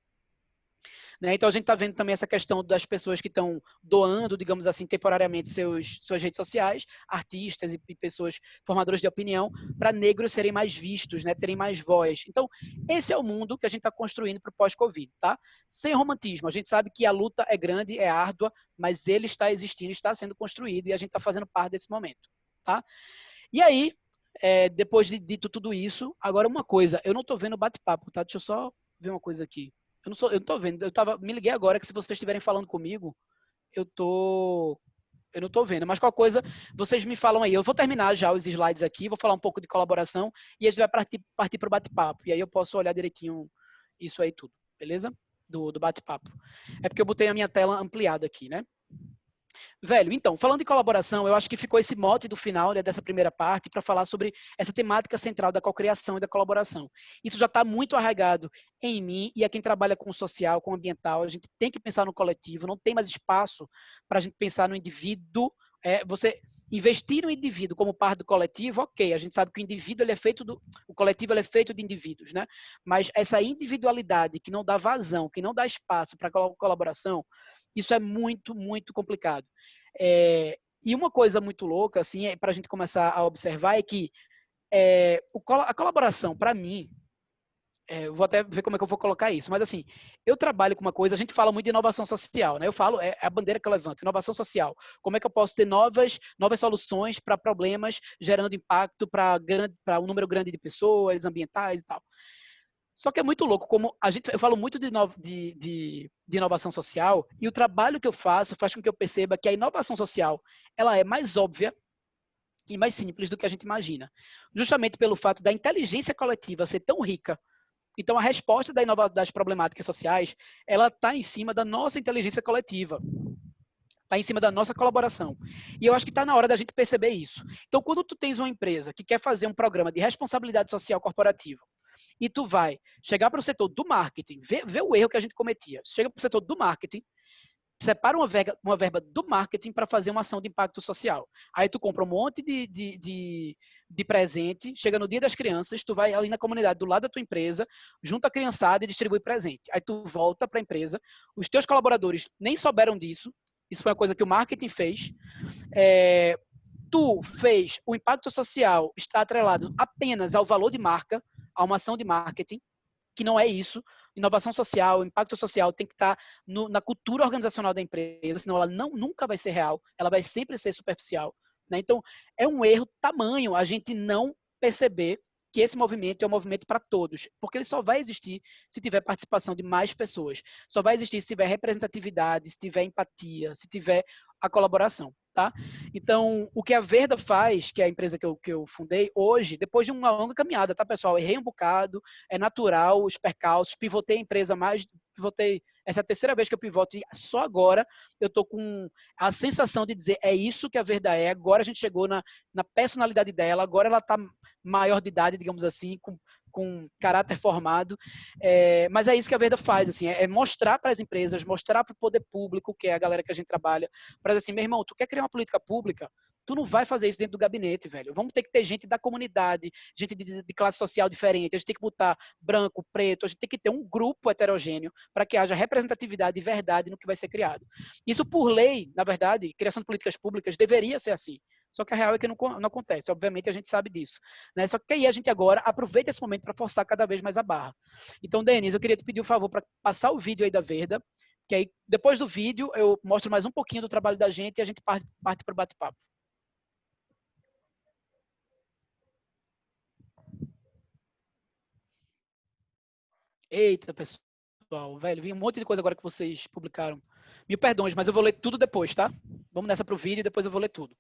Né? Então, a gente está vendo também essa questão das pessoas que estão doando, digamos assim, temporariamente suas redes sociais, artistas e pessoas formadoras de opinião, para negros serem mais vistos, né? Terem mais voz. Então, esse é o mundo que a gente está construindo para o pós-Covid, tá? Sem romantismo. A gente sabe que a luta é grande, é árdua, mas ele está existindo, está sendo construído e a gente está fazendo parte desse momento, tá? E aí, depois de dito tudo isso, agora uma coisa, eu não estou vendo bate-papo, tá? Deixa eu só ver uma coisa aqui. Eu não tô vendo. Me liguei agora que se vocês estiverem falando comigo, eu não tô vendo. Mas qualquer coisa, vocês me falam aí. Eu vou terminar já os slides aqui, vou falar um pouco de colaboração e a gente vai partir para o bate-papo. E aí eu posso olhar direitinho isso aí tudo, beleza? Do bate-papo. É porque eu botei a minha tela ampliada aqui, né? Velho, então, falando de colaboração, eu acho que ficou esse mote do final, né, dessa primeira parte para falar sobre essa temática central da cocriação e da colaboração. Isso já está muito arraigado em mim e a quem trabalha com o social, com o ambiental. A gente tem que pensar no coletivo, não tem mais espaço para a gente pensar no indivíduo. Você investir no indivíduo como parte do coletivo, ok, a gente sabe que o indivíduo ele é feito o coletivo ele é feito de indivíduos, né? Mas essa individualidade que não dá vazão, que não dá espaço para colaboração, isso é muito, muito complicado. E uma coisa muito louca, assim, para a gente começar a observar, é que a colaboração, para mim, eu vou até ver como é que eu vou colocar isso, mas assim, eu trabalho com uma coisa, a gente fala muito de inovação social, né? Eu falo, é a bandeira que eu levanto, inovação social. Como é que eu posso ter novas soluções para problemas, gerando impacto para um número grande de pessoas, ambientais e tal. Só que é muito louco, como eu falo muito de inovação social, e o trabalho que eu faço faz com que eu perceba que a inovação social ela é mais óbvia e mais simples do que a gente imagina. Justamente pelo fato da inteligência coletiva ser tão rica. Então, a resposta das problemáticas sociais, ela está em cima da nossa inteligência coletiva. Está em cima da nossa colaboração. E eu acho que está na hora da gente perceber isso. Então, quando tu tens uma empresa que quer fazer um programa de responsabilidade social corporativa, e tu vai chegar para o setor do marketing, vê o erro que a gente cometia. Chega para o setor do marketing, separa uma verba do marketing para fazer uma ação de impacto social. Aí tu compra um monte de presente, chega no dia das crianças, tu vai ali na comunidade do lado da tua empresa, junta a criançada e distribui presente. Aí tu volta para a empresa, os teus colaboradores nem souberam disso, isso foi uma coisa que o marketing fez. Tu fez o impacto social está atrelado apenas ao valor de marca, a uma ação de marketing, que não é isso. Inovação social, impacto social tem que estar na cultura organizacional da empresa, senão ela nunca vai ser real, ela vai sempre ser superficial. Né? Então, é um erro tamanho a gente não perceber que esse movimento é um movimento para todos, porque ele só vai existir se tiver participação de mais pessoas, só vai existir se tiver representatividade, se tiver empatia, se tiver a colaboração. Tá? Então, o que a Verda faz, que é a empresa que eu fundei, hoje, depois de uma longa caminhada, tá, pessoal? Errei um bocado, é natural os percalços, pivotei a empresa essa é a terceira vez que eu pivoto e só agora eu tô com a sensação de dizer, é isso que a Verda é, agora a gente chegou na personalidade dela, agora ela tá maior de idade, digamos assim, com caráter formado, mas é isso que a Verda faz, assim, é mostrar para as empresas, mostrar para o poder público, que é a galera que a gente trabalha, para dizer assim, meu irmão, tu quer criar uma política pública? Tu não vai fazer isso dentro do gabinete, velho. Vamos ter que ter gente da comunidade, gente de classe social diferente, a gente tem que botar branco, preto, a gente tem que ter um grupo heterogêneo para que haja representatividade e verdade no que vai ser criado. Isso, por lei, na verdade, criação de políticas públicas deveria ser assim. Só que a real é que não acontece. Obviamente, a gente sabe disso. Né? Só que aí a gente agora aproveita esse momento para forçar cada vez mais a barra. Então, Denise, eu queria te pedir um favor para passar o vídeo aí da Verda, que aí, depois do vídeo, eu mostro mais um pouquinho do trabalho da gente e a gente parte para o bate-papo. Eita, pessoal, velho, vi um monte de coisa agora que vocês publicaram. Mil perdões, mas eu vou ler tudo depois, tá? Vamos nessa pro vídeo e depois eu vou ler tudo.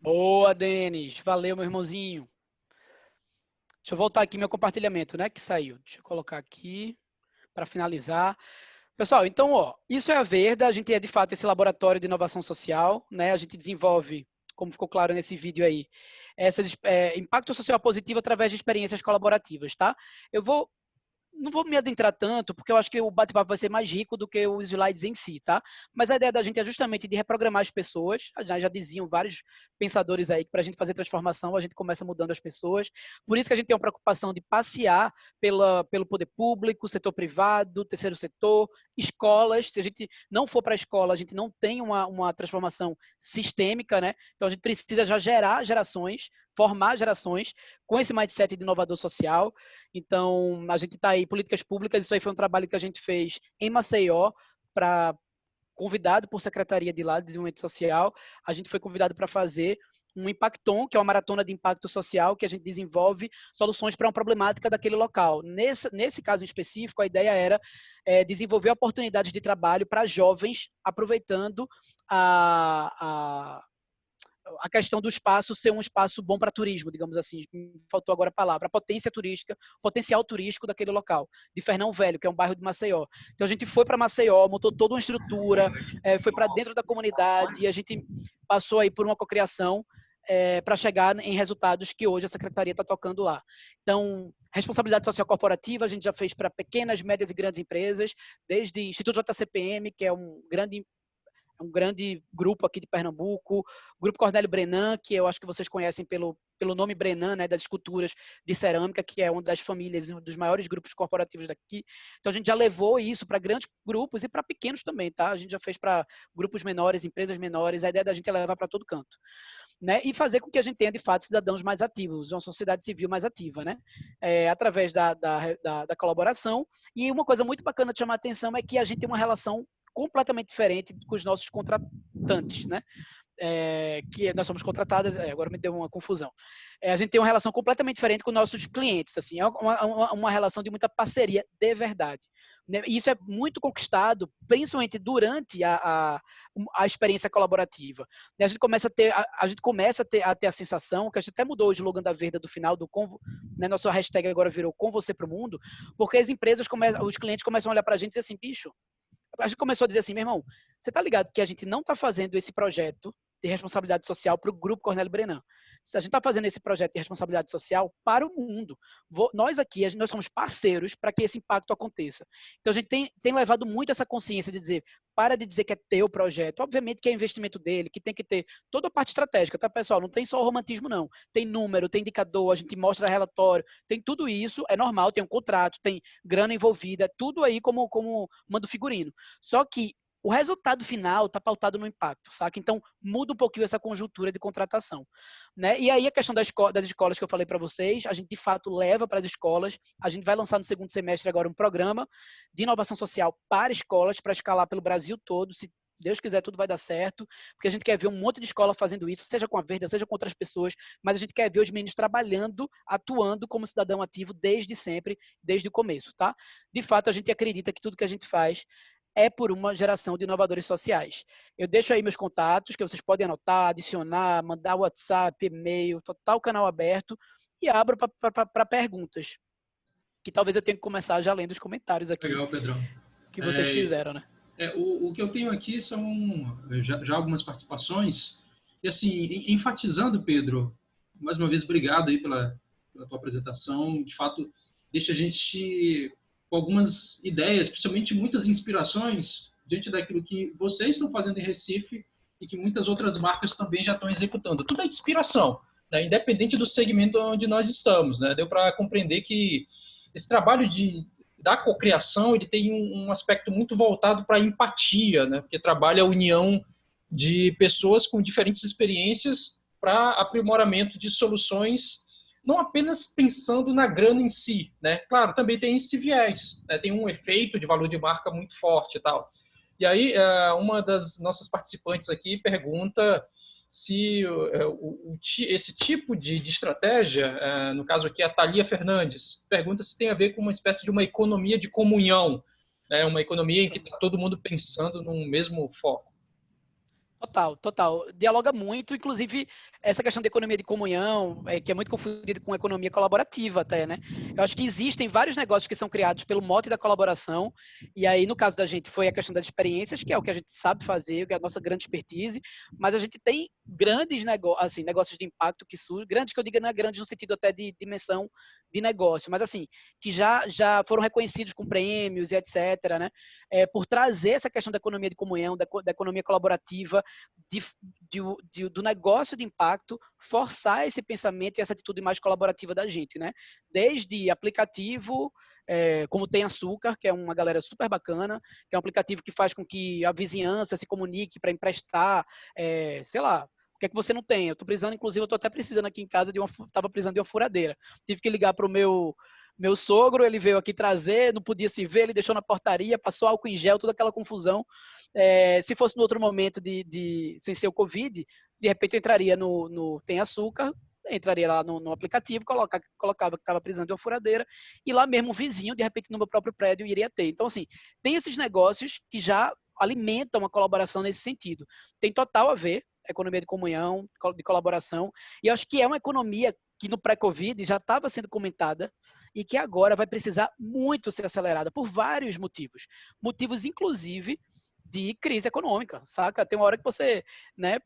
Boa, Denis. Valeu, meu irmãozinho. Deixa eu voltar aqui meu compartilhamento, né, que saiu. Deixa eu colocar aqui para finalizar. Pessoal, então, ó, isso é a Verda, a gente é de fato esse laboratório de inovação social, né? A gente desenvolve, como ficou claro nesse vídeo aí, impacto social positivo através de experiências colaborativas, tá? Não vou me adentrar tanto, porque eu acho que o bate-papo vai ser mais rico do que os slides em si, tá? Mas a ideia da gente é justamente de reprogramar as pessoas. Já diziam vários pensadores aí que para a gente fazer transformação, a gente começa mudando as pessoas. Por isso que a gente tem uma preocupação de passear pelo poder público, setor privado, terceiro setor, escolas. Se a gente não for para a escola, a gente não tem uma transformação sistêmica, né? Então a gente precisa já gerar gerações, formar gerações com esse mindset de inovador social. Então, a gente está aí, políticas públicas, isso aí foi um trabalho que a gente fez em Maceió, convidado por Secretaria de lá de Desenvolvimento Social, a gente foi convidado para fazer um Impacton, que é uma maratona de impacto social, que a gente desenvolve soluções para uma problemática daquele local. Nesse caso em específico, a ideia era desenvolver oportunidades de trabalho para jovens, aproveitando a questão do espaço ser um espaço bom para turismo, digamos assim, faltou agora a palavra, a potência turística, potencial turístico daquele local, de Fernão Velho, que é um bairro de Maceió. Então a gente foi para Maceió, montou toda uma estrutura, foi para dentro da comunidade e a gente passou aí por uma cocriação para chegar em resultados que hoje a secretaria está tocando lá. Então, responsabilidade social corporativa a gente já fez para pequenas, médias e grandes empresas, desde Instituto JCPM, que é um grande grupo aqui de Pernambuco, o Grupo Cornélio Brenan, que eu acho que vocês conhecem pelo nome Brenan, né, das esculturas de cerâmica, que é uma das famílias, um dos maiores grupos corporativos daqui. Então, a gente já levou isso para grandes grupos e para pequenos também, tá? A gente já fez para grupos menores, empresas menores, a ideia da gente é levar para todo canto. Né, e fazer com que a gente tenha, de fato, cidadãos mais ativos, uma sociedade civil mais ativa, né, através da colaboração. E uma coisa muito bacana de chamar a atenção é que a gente tem uma relação completamente diferente com os nossos contratantes, né? Que nós somos contratadas, agora me deu uma confusão. A gente tem uma relação completamente diferente com nossos clientes, assim, é uma relação de muita parceria de verdade. Né? E isso é muito conquistado, principalmente durante a experiência colaborativa. A gente começa a ter a sensação, que a gente até mudou o slogan da Verda do final, né, nossa hashtag agora virou Com Você para o Mundo, porque as empresas os clientes começam a olhar para a gente e dizer assim, bicho, a gente começou a dizer assim, meu irmão, você tá ligado que a gente não está fazendo esse projeto de responsabilidade social para o Grupo Cornélio Brenan. A gente está fazendo esse projeto de responsabilidade social para o mundo. Nós aqui, nós somos parceiros para que esse impacto aconteça. Então, a gente tem levado muito essa consciência de dizer, para de dizer que é teu projeto. Obviamente que é investimento dele, que tem que ter toda a parte estratégica, tá, pessoal? Não tem só o romantismo, não. Tem número, tem indicador, a gente mostra relatório, tem tudo isso, é normal, tem um contrato, tem grana envolvida, tudo aí como manda o figurino. Só que o resultado final está pautado no impacto, saca? Então, muda um pouquinho essa conjuntura de contratação. Né? E aí, a questão das escolas que eu falei para vocês, a gente, de fato, leva para as escolas. A gente vai lançar no segundo semestre agora um programa de inovação social para escolas, para escalar pelo Brasil todo. Se Deus quiser, tudo vai dar certo, porque a gente quer ver um monte de escola fazendo isso, seja com a Verda, seja com outras pessoas, mas a gente quer ver os meninos trabalhando, atuando como cidadão ativo desde sempre, desde o começo, tá? De fato, a gente acredita que tudo que a gente faz é por uma geração de inovadores sociais. Eu deixo aí meus contatos, que vocês podem anotar, adicionar, mandar WhatsApp, e-mail, total canal aberto, e abro para perguntas, que talvez eu tenha que começar já lendo os comentários aqui. Legal, Pedrão. Que vocês fizeram, né? O que eu tenho aqui são já algumas participações, e assim, enfatizando, Pedro, mais uma vez, obrigado aí pela tua apresentação, de fato, deixa a gente com algumas ideias, principalmente muitas inspirações, diante daquilo que vocês estão fazendo em Recife e que muitas outras marcas também já estão executando. Tudo é inspiração, né? Independente do segmento onde nós estamos, né? Deu para compreender que esse trabalho da cocriação, ele tem um aspecto muito voltado para a empatia, né? Porque trabalha a união de pessoas com diferentes experiências para aprimoramento de soluções, não apenas pensando na grana em si, né? Claro, também tem esse viés, né? Tem um efeito de valor de marca muito forte e tal. E aí, uma das nossas participantes aqui pergunta se esse tipo de estratégia, no caso aqui a Thalia Fernandes, pergunta se tem a ver com uma espécie de uma economia de comunhão, né? Uma economia em que está todo mundo pensando num mesmo foco. Total, total. Dialoga muito, inclusive, essa questão da economia de comunhão, que é muito confundida com economia colaborativa até, né? Eu acho que existem vários negócios que são criados pelo mote da colaboração, e aí, no caso da gente, foi a questão das experiências, que é o que a gente sabe fazer, que é a nossa grande expertise, mas a gente tem grandes negócios, assim, negócios de impacto que surgem, grandes que eu digo não é grande no sentido até de dimensão de negócio, mas assim, que já foram reconhecidos com prêmios e etc., né? Por trazer essa questão da economia de comunhão, da economia colaborativa, do negócio de impacto, forçar esse pensamento e essa atitude mais colaborativa da gente, né? Desde aplicativo, como Tem Açúcar, que é uma galera super bacana, que é um aplicativo que faz com que a vizinhança se comunique para emprestar, sei lá, o que é que você não tem? Eu tô precisando, inclusive, eu tô até precisando aqui em casa tava precisando de uma furadeira. Tive que ligar pro meu sogro, ele veio aqui trazer, não podia se ver, ele deixou na portaria, passou álcool em gel, toda aquela confusão. Se fosse no outro momento sem ser o Covid, de repente eu entraria no Tem Açúcar, entraria lá no aplicativo, colocava que estava precisando de uma furadeira, e lá mesmo o vizinho, de repente no meu próprio prédio, iria ter. Então, assim, tem esses negócios que já alimentam a colaboração nesse sentido. Tem total a ver, economia de comunhão, de colaboração, e acho que é uma economia que no pré-Covid já estava sendo comentada e que agora vai precisar muito ser acelerada por vários motivos. Motivos, inclusive, de crise econômica, saca? Tem uma hora que você, né,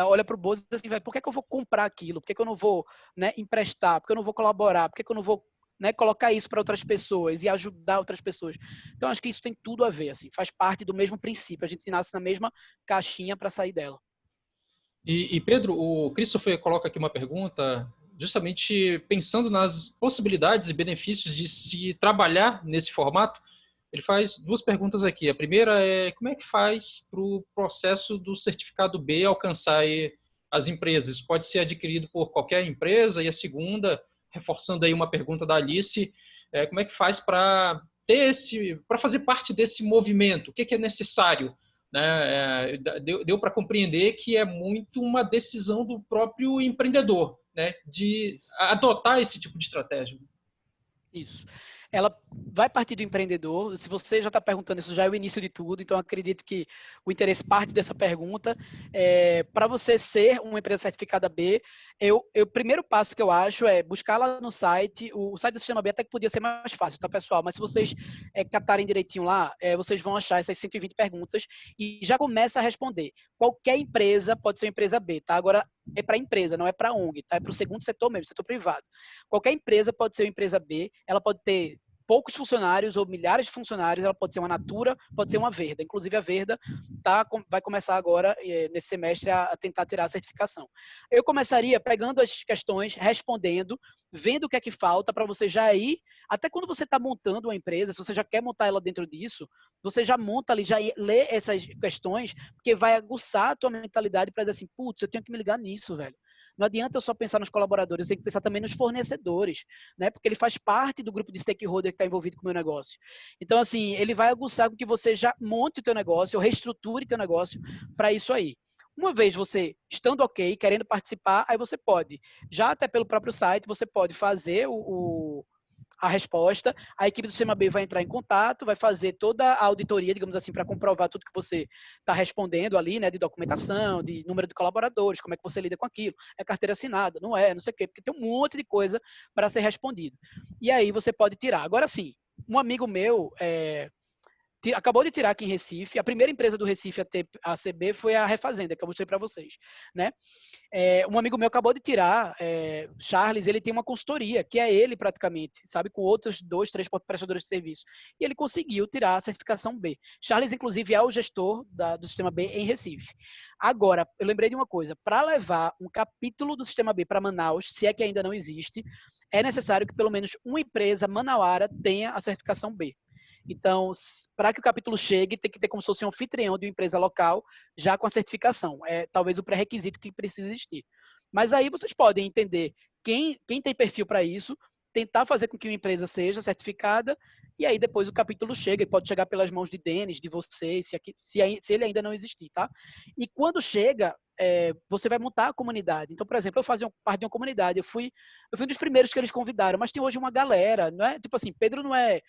olha para o bolso e diz assim, por que eu vou comprar aquilo? Por que eu não vou, né, emprestar? Por que eu não vou colaborar? Por que eu não vou, né, colocar isso para outras pessoas e ajudar outras pessoas? Então, acho que isso tem tudo a ver, assim, faz parte do mesmo princípio. A gente nasce na mesma caixinha para sair dela. E Pedro, o Christopher coloca aqui uma pergunta, justamente pensando nas possibilidades e benefícios de se trabalhar nesse formato. Ele faz duas perguntas aqui. A primeira é como é que faz para o processo do certificado B alcançar as empresas? Isso pode ser adquirido por qualquer empresa? E a segunda, reforçando aí uma pergunta da Alice, como é que faz para fazer parte desse movimento? O que é necessário? Né? Deu para compreender que é muito uma decisão do próprio empreendedor, né? De adotar esse tipo de estratégia. Isso. Ela vai partir do empreendedor. Se você já está perguntando, isso já é o início de tudo, então acredito que o interesse parte dessa pergunta. Para você ser uma empresa certificada B, o primeiro passo que eu acho é buscar lá no site, o site do Sistema B até que podia ser mais fácil, tá, pessoal? Mas se vocês catarem direitinho lá, vocês vão achar essas 120 perguntas e já começa a responder. Qualquer empresa pode ser uma empresa B, tá? Agora, é para empresa, não é para ONG, tá? É para o segundo setor mesmo, setor privado. Qualquer empresa pode ser uma empresa B, ela pode ter poucos funcionários ou milhares de funcionários, ela pode ser uma Natura, pode ser uma Verda. Inclusive a Verda vai começar agora, nesse semestre, a tentar tirar a certificação. Eu começaria pegando as questões, respondendo, vendo o que é que falta para você já ir, até quando você está montando uma empresa, se você já quer montar ela dentro disso, você já monta ali, já lê essas questões, porque vai aguçar a tua mentalidade para dizer assim, putz, eu tenho que me ligar nisso, velho. Não adianta eu só pensar nos colaboradores, eu tenho que pensar também nos fornecedores, né? Porque ele faz parte do grupo de stakeholder que está envolvido com o meu negócio. Então, assim, ele vai aguçar com que você já monte o teu negócio, ou reestruture o teu negócio para isso aí. Uma vez você estando ok, querendo participar, aí você pode, já até pelo próprio site, você pode fazer a resposta, a equipe do Sistema B vai entrar em contato, vai fazer toda a auditoria, digamos assim, para comprovar tudo que você está respondendo ali, né, de documentação, de número de colaboradores, como é que você lida com aquilo, é carteira assinada, não sei o quê, porque tem um monte de coisa para ser respondido. E aí você pode tirar. Agora sim, um amigo meu acabou de tirar aqui em Recife, a primeira empresa do Recife a ter a CB foi a Refazenda, que eu mostrei para vocês, né? Um amigo meu acabou de tirar, Charles, ele tem uma consultoria, que é ele praticamente, sabe, com outros 2, 3 prestadores de serviço. E ele conseguiu tirar a certificação B. Charles, inclusive, é o gestor do Sistema B em Recife. Agora, eu lembrei de uma coisa, para levar um capítulo do Sistema B para Manaus, se é que ainda não existe, é necessário que pelo menos uma empresa manauara tenha a certificação B. Então, para que o capítulo chegue, tem que ter como se fosse um anfitrião de uma empresa local, já com a certificação. É talvez o pré-requisito que precisa existir. Mas aí vocês podem entender quem tem perfil para isso, tentar fazer com que uma empresa seja certificada, e aí depois o capítulo chega, e pode chegar pelas mãos de Denis, de vocês, se ele ainda não existir, tá? E quando chega, você vai montar a comunidade. Então, por exemplo, eu fazia parte de uma comunidade, eu fui um dos primeiros que eles convidaram, mas tem hoje uma galera, não é? Tipo assim, Pedro não é,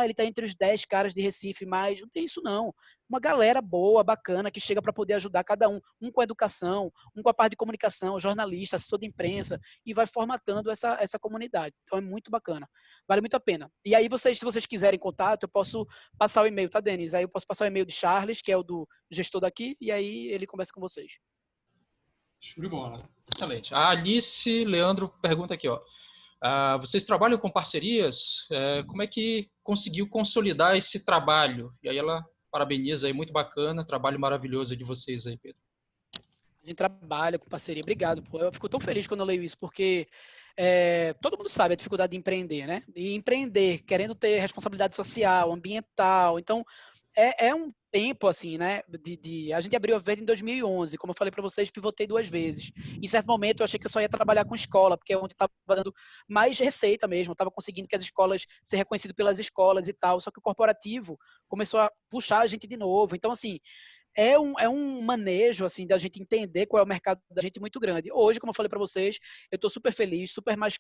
ele tá entre os 10 caras de Recife, mas não tem isso não. Uma galera boa, bacana, que chega para poder ajudar cada um com a educação, um com a parte de comunicação, jornalista, assessor de imprensa, e vai formatando essa comunidade. Então é muito bacana. Vale muito a pena. E aí, se vocês quiserem contato, eu posso passar o e-mail, tá, Denis? Aí eu posso passar o e-mail de Charles, que é o do gestor daqui, e aí ele conversa com vocês. Show de bola. Excelente. A Alice Leandro pergunta aqui, ó. Vocês trabalham com parcerias? Como é que conseguiu consolidar esse trabalho? E aí ela parabeniza aí, muito bacana, trabalho maravilhoso de vocês aí, Pedro. A gente trabalha com parceria. Obrigado, pô. Eu fico tão feliz quando eu leio isso, porque todo mundo sabe a dificuldade de empreender, né? E empreender, querendo ter responsabilidade social, ambiental. Então, é um tempo, assim, né? A gente abriu a Verde em 2011. Como eu falei para vocês, pivotei 2 vezes. Em certo momento, eu achei que eu só ia trabalhar com escola, porque é onde estava dando mais receita mesmo. Estava conseguindo que as escolas ser reconhecido pelas escolas e tal. Só que o corporativo começou a puxar a gente de novo. Então, assim, é um manejo, assim, da gente entender qual é o mercado da gente muito grande. Hoje, como eu falei para vocês, eu estou super feliz, super mais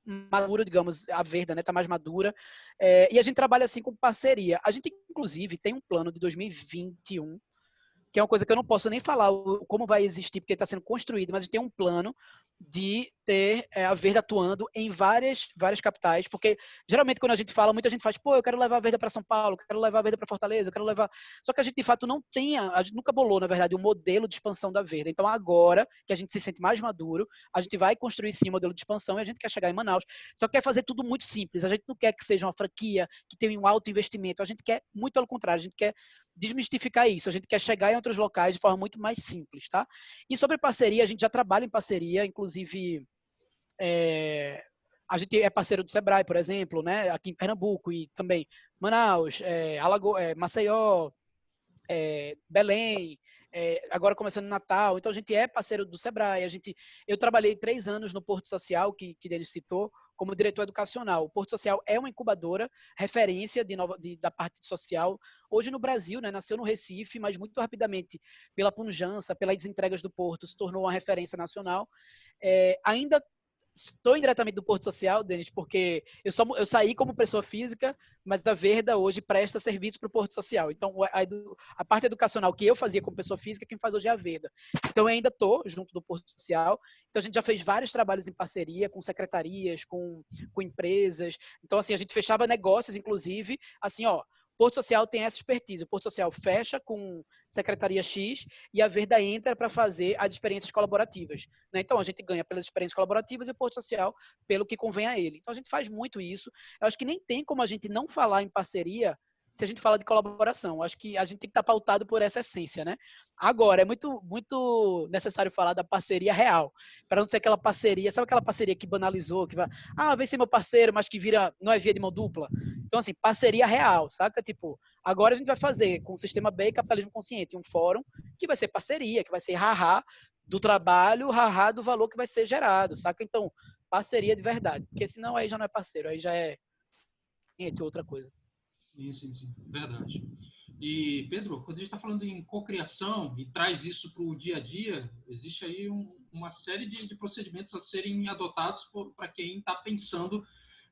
madura, digamos, a Verda, né, tá mais madura, e a gente trabalha assim com parceria. A gente, inclusive, tem um plano de 2021, que é uma coisa que eu não posso nem falar como vai existir, porque está sendo construído, mas a gente tem um plano de ter a Verda atuando em várias capitais, porque geralmente quando a gente fala, muita gente faz, pô, eu quero levar a Verda para São Paulo, eu quero levar a Verda para Fortaleza, eu quero levar... Só que a gente, de fato, não tem, a gente nunca bolou, na verdade, um modelo de expansão da Verda. Então, agora que a gente se sente mais maduro, a gente vai construir, sim, um modelo de expansão e a gente quer chegar em Manaus. Só que quer fazer tudo muito simples. A gente não quer que seja uma franquia que tenha um alto investimento. A gente quer, muito pelo contrário, a gente quer desmistificar isso. A gente quer chegar em outros locais de forma muito mais simples, tá? E sobre parceria, a gente já trabalha em parceria, inclusive a gente é parceiro do Sebrae, por exemplo, né? Aqui em Pernambuco e também Manaus, Maceió, Belém, agora começando Natal. Então a gente é parceiro do Sebrae. Eu trabalhei 3 anos no Porto Social, que ele citou, como diretor educacional. O Porto Social é uma incubadora, referência da parte social. Hoje no Brasil, né, nasceu no Recife, mas muito rapidamente, pela pujança, pelas entregas do Porto, se tornou uma referência nacional. Ainda estou indiretamente do Porto Social, Denis, porque eu saí como pessoa física, mas a Verda hoje presta serviço para o Porto Social. Então, a parte educacional que eu fazia como pessoa física, quem faz hoje é a Verda. Então, eu ainda estou junto do Porto Social. Então, a gente já fez vários trabalhos em parceria com secretarias, com empresas. Então, assim, a gente fechava negócios, inclusive, assim, ó, o Porto Social tem essa expertise. O Porto Social fecha com Secretaria X e a Verda entra para fazer as experiências colaborativas, né? Então, a gente ganha pelas experiências colaborativas e o Porto Social pelo que convém a ele. Então, a gente faz muito isso. Eu acho que nem tem como a gente não falar em parceria se a gente fala de colaboração. Eu acho que a gente tem que estar pautado por essa essência, né? Agora, é muito, muito necessário falar da parceria real, para não ser aquela parceria, sabe aquela parceria que banalizou, que vai, vem ser meu parceiro, mas que não é via de mão dupla? Então, assim, parceria real, saca? Tipo, agora a gente vai fazer com o Sistema B e Capitalismo Consciente um fórum que vai ser parceria, que vai ser haha do trabalho, haha do valor que vai ser gerado, saca? Então, parceria de verdade, porque senão aí já não é parceiro, aí já é outra coisa. Sim. Verdade. E, Pedro, quando a gente está falando em cocriação e traz isso para o dia a dia, existe aí uma série de procedimentos a serem adotados para quem está pensando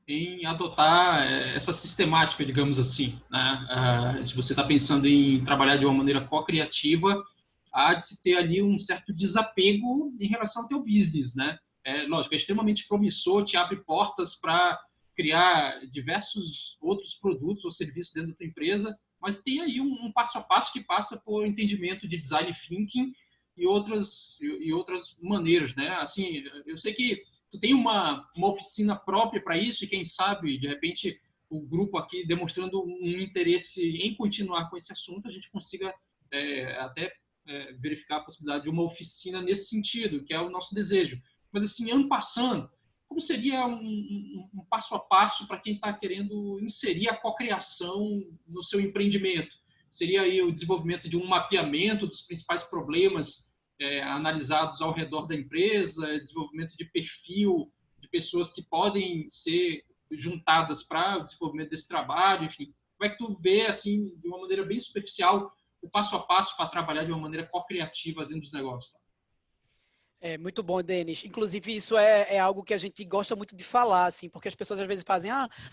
em adotar essa sistemática, digamos assim, né? Se você está pensando em trabalhar de uma maneira co-criativa, há de se ter ali um certo desapego em relação ao teu business, né? Lógico, é extremamente promissor, te abre portas para criar diversos outros produtos ou serviços dentro da tua empresa, mas tem aí um passo a passo que passa por entendimento de design thinking e outras maneiras, né? Assim, eu sei que tu tem uma oficina própria para isso e quem sabe, de repente, o grupo aqui demonstrando um interesse em continuar com esse assunto, a gente consiga até verificar a possibilidade de uma oficina nesse sentido, que é o nosso desejo. Mas, assim, en passant, como seria um passo a passo para quem está querendo inserir a cocriação no seu empreendimento? Seria aí o desenvolvimento de um mapeamento dos principais problemas analisados ao redor da empresa, desenvolvimento de perfil de pessoas que podem ser juntadas para o desenvolvimento desse trabalho, enfim. Como é que tu vê, assim, de uma maneira bem superficial, o passo a passo para trabalhar de uma maneira co-criativa dentro dos negócios? É muito bom, Denis. Inclusive, isso é algo que a gente gosta muito de falar, assim, porque as pessoas às vezes fazem,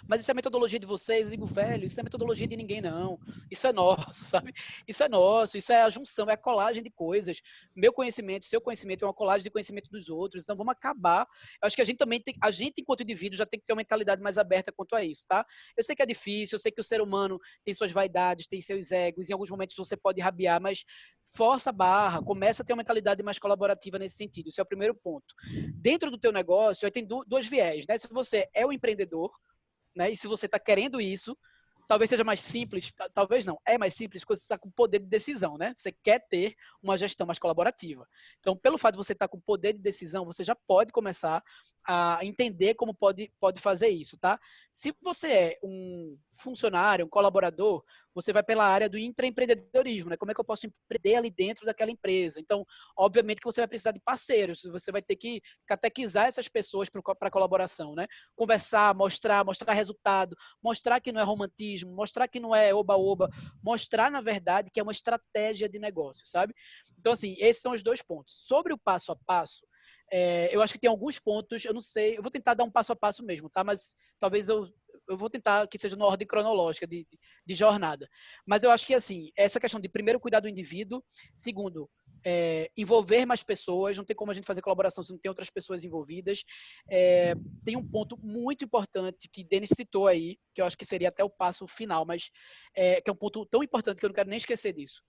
mas isso é metodologia de vocês. Eu digo, velho, isso não é metodologia de ninguém, não. Isso é nosso, sabe? Isso é nosso, isso é a junção, é a colagem de coisas. Meu conhecimento, seu conhecimento é uma colagem de conhecimento dos outros. Então, vamos acabar. Eu acho que a gente também tem, a gente, enquanto indivíduo, já tem que ter uma mentalidade mais aberta quanto a isso, tá? Eu sei que é difícil, eu sei que o ser humano tem suas vaidades, tem seus egos, em alguns momentos você pode rabiar, mas força a barra, começa a ter uma mentalidade mais colaborativa nesse sentido. Esse é o primeiro ponto. Dentro do teu negócio, aí tem duas viés, né? Se você é o empreendedor, né? E se você está querendo isso, talvez seja mais simples, talvez não, é mais simples quando você está com poder de decisão, né? Você quer ter uma gestão mais colaborativa. Então, pelo fato de você estar com poder de decisão, você já pode começar a entender como pode fazer isso, tá? Se você é um funcionário, um colaborador, você vai pela área do intraempreendedorismo, né? Como é que eu posso empreender ali dentro daquela empresa? Então, obviamente que você vai precisar de parceiros, você vai ter que catequizar essas pessoas para a colaboração, né? Conversar, mostrar resultado, mostrar que não é romantismo, mostrar que não é oba-oba, mostrar, na verdade, que é uma estratégia de negócio, sabe? Então, assim, esses são os dois pontos. Sobre o passo a passo, eu acho que tem alguns pontos, eu não sei, eu vou tentar dar um passo a passo mesmo, tá? Mas talvez eu vou tentar que seja na ordem cronológica de jornada. Mas eu acho que, assim, essa questão de, primeiro, cuidar do indivíduo, segundo, envolver mais pessoas, não tem como a gente fazer colaboração se não tem outras pessoas envolvidas. Tem um ponto muito importante que Denis citou aí, que eu acho que seria até o passo final, mas que é um ponto tão importante que eu não quero nem esquecer disso.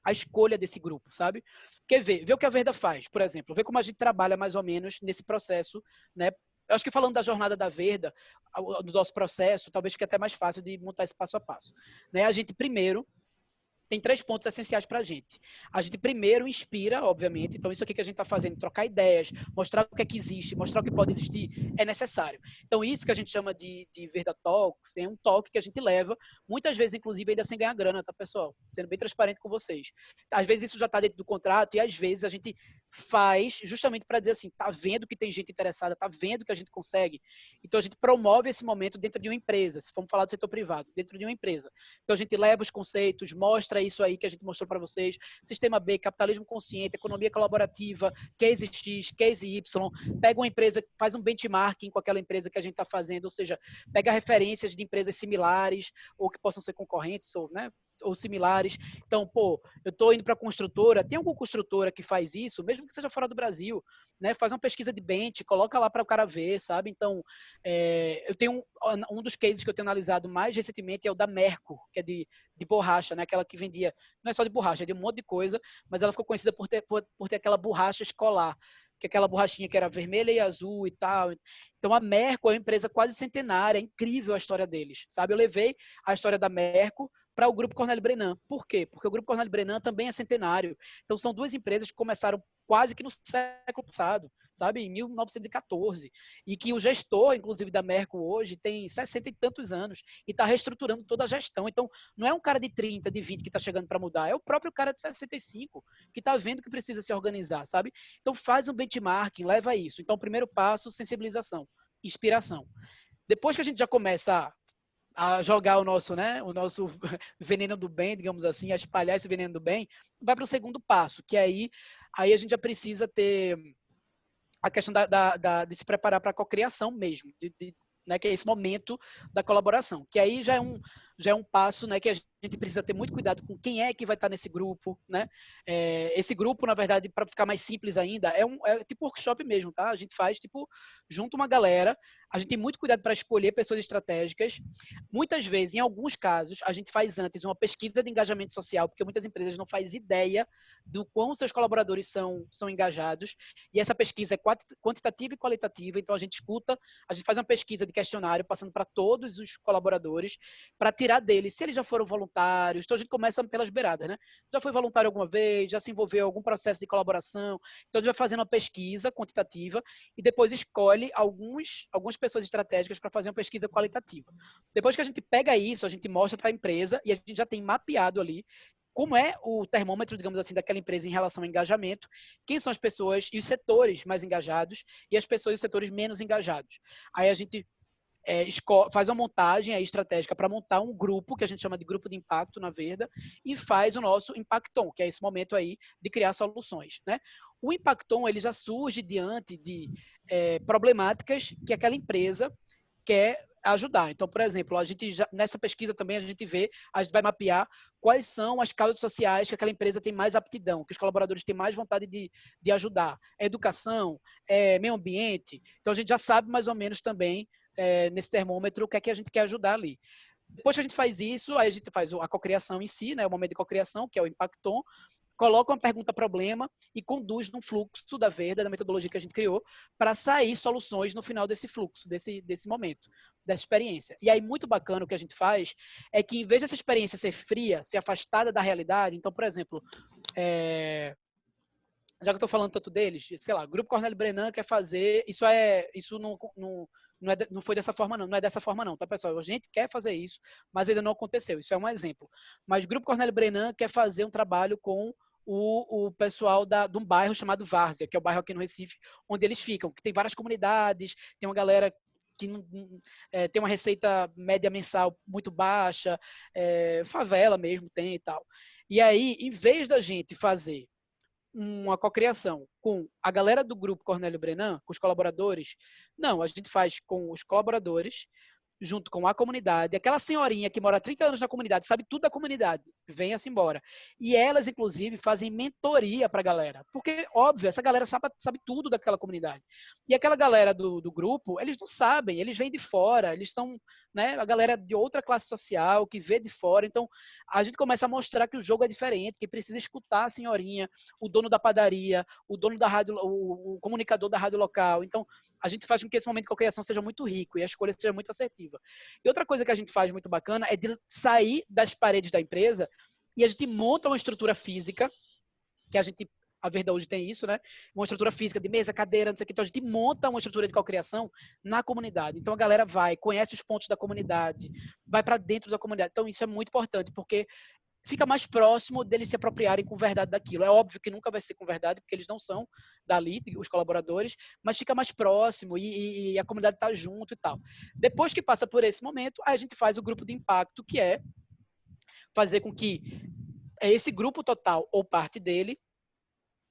A escolha desse grupo, sabe? Porque vê o que a Verda faz, por exemplo, vê como a gente trabalha mais ou menos nesse processo, né? Eu acho que falando da jornada da Verda, do nosso processo, talvez fique até mais fácil de montar esse passo a passo. Né? A gente primeiro tem 3 pontos essenciais para a gente. A gente primeiro inspira, obviamente, então isso aqui que a gente está fazendo, trocar ideias, mostrar o que é que existe, mostrar o que pode existir, é necessário. Então isso que a gente chama de Verda Talks é um toque que a gente leva, muitas vezes, inclusive, ainda sem ganhar grana, tá, pessoal? Sendo bem transparente com vocês. Às vezes isso já está dentro do contrato e às vezes a gente faz justamente para dizer assim, tá vendo que tem gente interessada, tá vendo que a gente consegue. Então a gente promove esse momento dentro de uma empresa, se vamos falar do setor privado, dentro de uma empresa. Então a gente leva os conceitos, mostra isso aí que a gente mostrou para vocês, Sistema B, capitalismo consciente, economia colaborativa, case X, case Y, pega uma empresa, faz um benchmarking com aquela empresa que a gente está fazendo, ou seja, pega referências de empresas similares ou que possam ser concorrentes, ou, né, ou similares. Então, pô, eu estou indo para a construtora, tem alguma construtora que faz isso, mesmo que seja fora do Brasil, né? Faz uma pesquisa de bench, coloca lá para o cara ver, sabe? Então, eu tenho um dos cases que eu tenho analisado mais recentemente é o da Merco, que é de borracha, né? Aquela que vendia, não é só de borracha, é de um monte de coisa, mas ela ficou conhecida por ter aquela borracha escolar, que é aquela borrachinha que era vermelha e azul e tal. Então, a Merco é uma empresa quase centenária, é incrível a história deles, sabe? Eu levei a história da Merco para o Grupo Cornélio Brenan. Por quê? Porque o Grupo Cornélio Brenan também é centenário. Então, são duas empresas que começaram quase que no século passado, sabe? Em 1914. E que o gestor, inclusive, da Merco hoje tem 60 e tantos anos e está reestruturando toda a gestão. Então, não é um cara de 30, de 20 que está chegando para mudar, é o próprio cara de 65 que está vendo que precisa se organizar, sabe? Então, faz um benchmarking, leva isso. Então, primeiro passo, sensibilização, inspiração. Depois que a gente já começa a jogar o nosso veneno do bem, digamos assim, a espalhar esse veneno do bem, vai para o segundo passo, que aí a gente já precisa ter a questão de se preparar para a cocriação mesmo, né, que é esse momento da colaboração, que aí já é um passo, né, que a gente precisa ter muito cuidado com quem é que vai estar nesse grupo, né? Esse grupo, na verdade, para ficar mais simples ainda, é tipo workshop mesmo, tá? A gente faz, tipo, junto uma galera, a gente tem muito cuidado para escolher pessoas estratégicas. Muitas vezes, em alguns casos, a gente faz antes uma pesquisa de engajamento social, porque muitas empresas não fazem ideia do quão seus colaboradores são engajados, e essa pesquisa é quantitativa e qualitativa, então a gente escuta, a gente faz uma pesquisa de questionário, passando para todos os colaboradores, para tirar deles, se eles já foram voluntários, então a gente começa pelas beiradas, né? Já foi voluntário alguma vez, já se envolveu em algum processo de colaboração, então a gente vai fazendo uma pesquisa quantitativa e depois escolhe algumas pessoas estratégicas para fazer uma pesquisa qualitativa. Depois que a gente pega isso, a gente mostra para a empresa e a gente já tem mapeado ali como é o termômetro, digamos assim, daquela empresa em relação ao engajamento, quem são as pessoas e os setores mais engajados e as pessoas e os setores menos engajados. Aí a gente faz uma montagem aí estratégica para montar um grupo, que a gente chama de grupo de impacto na Verda, e faz o nosso Impacton, que é esse momento aí de criar soluções, né? O Impacton, ele já surge diante de problemáticas que aquela empresa quer ajudar. Então, por exemplo, a gente nessa pesquisa também a gente vai mapear quais são as causas sociais que aquela empresa tem mais aptidão, que os colaboradores têm mais vontade de ajudar. Educação, meio ambiente. Então, a gente já sabe mais ou menos também, nesse termômetro, o que é que a gente quer ajudar ali. Depois que a gente faz isso, aí a gente faz a cocriação em si, né, o momento de cocriação, que é o Impacton, coloca uma pergunta-problema e conduz num fluxo da Verda, da metodologia que a gente criou, para sair soluções no final desse fluxo, desse momento, dessa experiência. E aí, muito bacana o que a gente faz é que, em vez dessa experiência ser fria, ser afastada da realidade, então, por exemplo, já que eu estou falando tanto deles, sei lá, o Grupo Cornélio Brenan quer fazer, isso não foi dessa forma não é dessa forma não, tá, pessoal? A gente quer fazer isso, mas ainda não aconteceu, isso é um exemplo. Mas o Grupo Cornélio Brenan quer fazer um trabalho com o pessoal de um bairro chamado Várzea, que é o bairro aqui no Recife, onde eles ficam, que tem várias comunidades, tem uma galera que tem uma receita média mensal muito baixa, favela mesmo tem e tal. E aí, em vez da gente fazer uma cocriação com a galera do Grupo Cornélio Brenan, com os colaboradores, não, a gente faz com os colaboradores, junto com a comunidade, aquela senhorinha que mora há 30 anos na comunidade, sabe tudo da comunidade, venha-se embora. E elas, inclusive, fazem mentoria para a galera, porque, óbvio, essa galera sabe tudo daquela comunidade. E aquela galera do grupo, eles não sabem, eles vêm de fora, eles são, né, a galera de outra classe social, que vê de fora. Então, a gente começa a mostrar que o jogo é diferente, que precisa escutar a senhorinha, o dono da padaria, o dono da rádio, o comunicador da rádio local. Então, a gente faz com que esse momento de cocriação seja muito rico e a escolha seja muito assertiva. E outra coisa que a gente faz muito bacana é de sair das paredes da empresa e a gente monta uma estrutura física, que a Verda hoje tem isso, né? Uma estrutura física de mesa, cadeira, não sei o que. Então a gente monta uma estrutura de cocriação na comunidade. Então a galera conhece os pontos da comunidade, vai para dentro da comunidade. Então isso é muito importante, porque fica mais próximo deles se apropriarem com verdade daquilo. É óbvio que nunca vai ser com verdade, porque eles não são dali, os colaboradores, mas fica mais próximo e a comunidade está junto e tal. Depois que passa por esse momento, a gente faz o grupo de impacto, que é fazer com que esse grupo total ou parte dele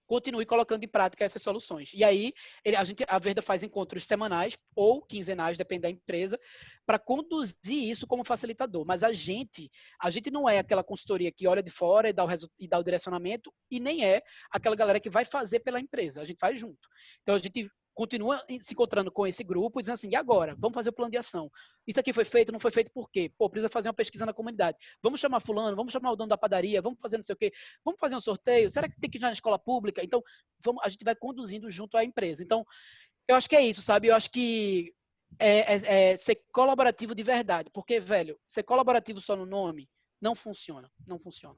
continue colocando em prática essas soluções. E aí, a Verda faz encontros semanais ou quinzenais, depende da empresa, para conduzir isso como facilitador. Mas a gente não é aquela consultoria que olha de fora e dá o direcionamento, e nem é aquela galera que vai fazer pela empresa. A gente faz junto. Então, a gente continua se encontrando com esse grupo e dizendo assim, e agora? Vamos fazer o plano de ação. Isso aqui foi feito, não foi feito por quê? Pô, precisa fazer uma pesquisa na comunidade. Vamos chamar fulano, vamos chamar o dono da padaria, vamos fazer não sei o quê, vamos fazer um sorteio, será que tem que ir na escola pública? Então, a gente vai conduzindo junto à empresa. Então, eu acho que é isso, sabe? Eu acho que é ser colaborativo de verdade, porque, velho, ser colaborativo só no nome não funciona, não funciona.